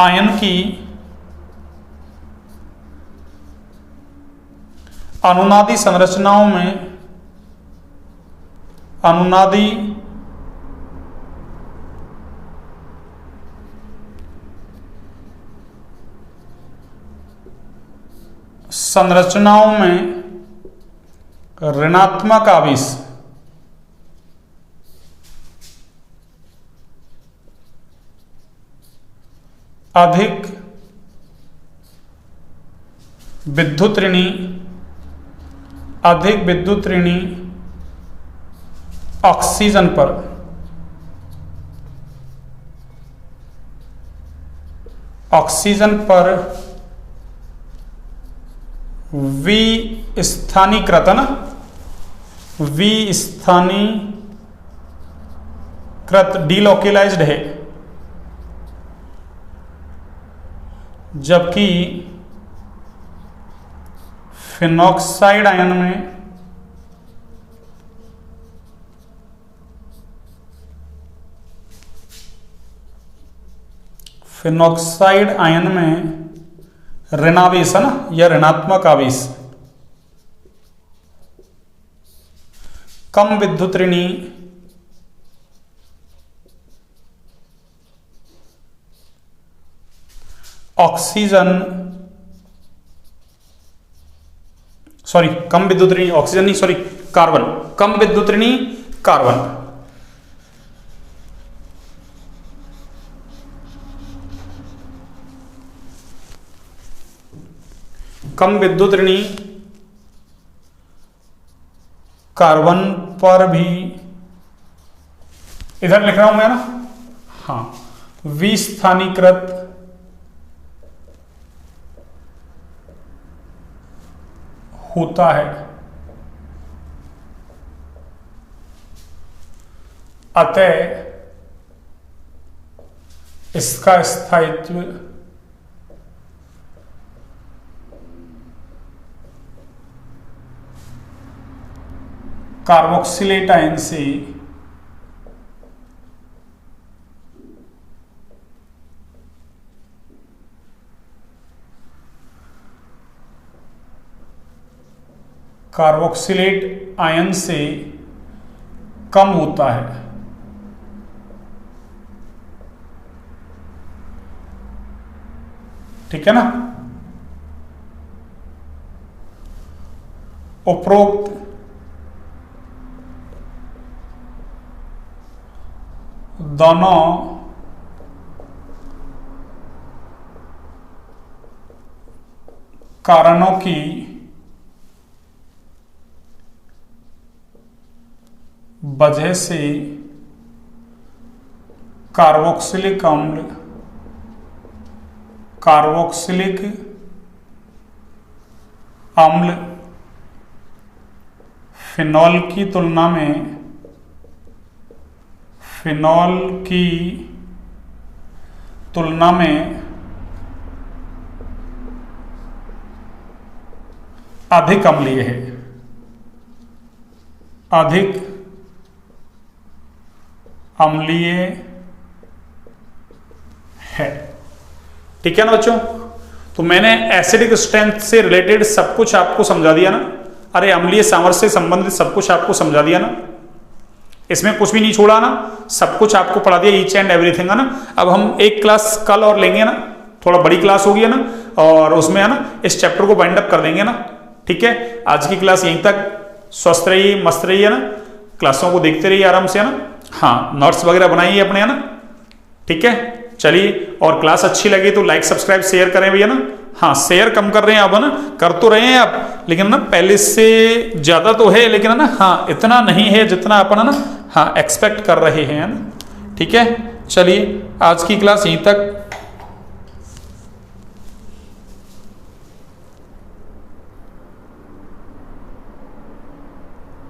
आयन की अनुनादी संरचनाओं में अनुनादी संरचनाओं में ऋणात्मक आवेश अधिक विद्युत ऋणी ऑक्सीजन पर विस्थानीकृत है ना, विस्थानीकृत डीलोकेलाइज्ड है, जबकि फिनॉक्साइड आयन में ऋणावेश है ना, या ऋणात्मक आवेश कम विद्युत ऋणी ऑक्सीजन, सॉरी कम विद्युत ऋणी ऑक्सीजन नहीं, सॉरी कार्बन, कम विद्युत ऋणी कार्बन, कम विद्युत ऋणी कार्बन पर भी, इधर लिख रहा हूं मैं ना, हाँ, विस्थानीकृत होता है। अतः इसका स्थायित्व कार्बोक्सिलेट आयन से कम होता है। ठीक है ना। उपरोक्त दोनों कारणों की वजह से कार्बोक्सिलिक अम्ल फिनॉल की तुलना में अधिक अम्लीय है, ठीक है ना बच्चों। तो मैंने एसिडिक स्ट्रेंथ से रिलेटेड सब कुछ आपको समझा दिया ना, अरे अम्लीय सामर्थ्य से संबंधित सब कुछ आपको समझा दिया ना, इसमें कुछ भी नहीं छोड़ा ना, सब कुछ आपको पढ़ा दिया, ईच एंड एवरीथिंग है ना। अब हम एक क्लास कल और लेंगे ना, थोड़ा बड़ी क्लास होगी है ना, और उसमें है ना इस चैप्टर को बाइंड अप कर देंगे ना, ठीक है, आज की क्लास यहीं तक। स्वस्थ रहिए, मस्त रहिए ना, क्लासों को देखते रहिए आराम से, है ना। हाँ, नोट्स वगैरह बनाइए अपने, है ना। ठीक है, चलिए, और क्लास अच्छी लगी तो लाइक सब्सक्राइब शेयर करें भैया ना। हाँ, शेयर कम कर रहे हैं अब, है ना, कर तो रहे हैं आप, लेकिन ना पहले से ज्यादा तो है, लेकिन है ना, हाँ इतना नहीं है जितना अपन, है ना, हाँ एक्सपेक्ट कर रहे हैं, है ना। ठीक है, चलिए आज की क्लास यहीं तक।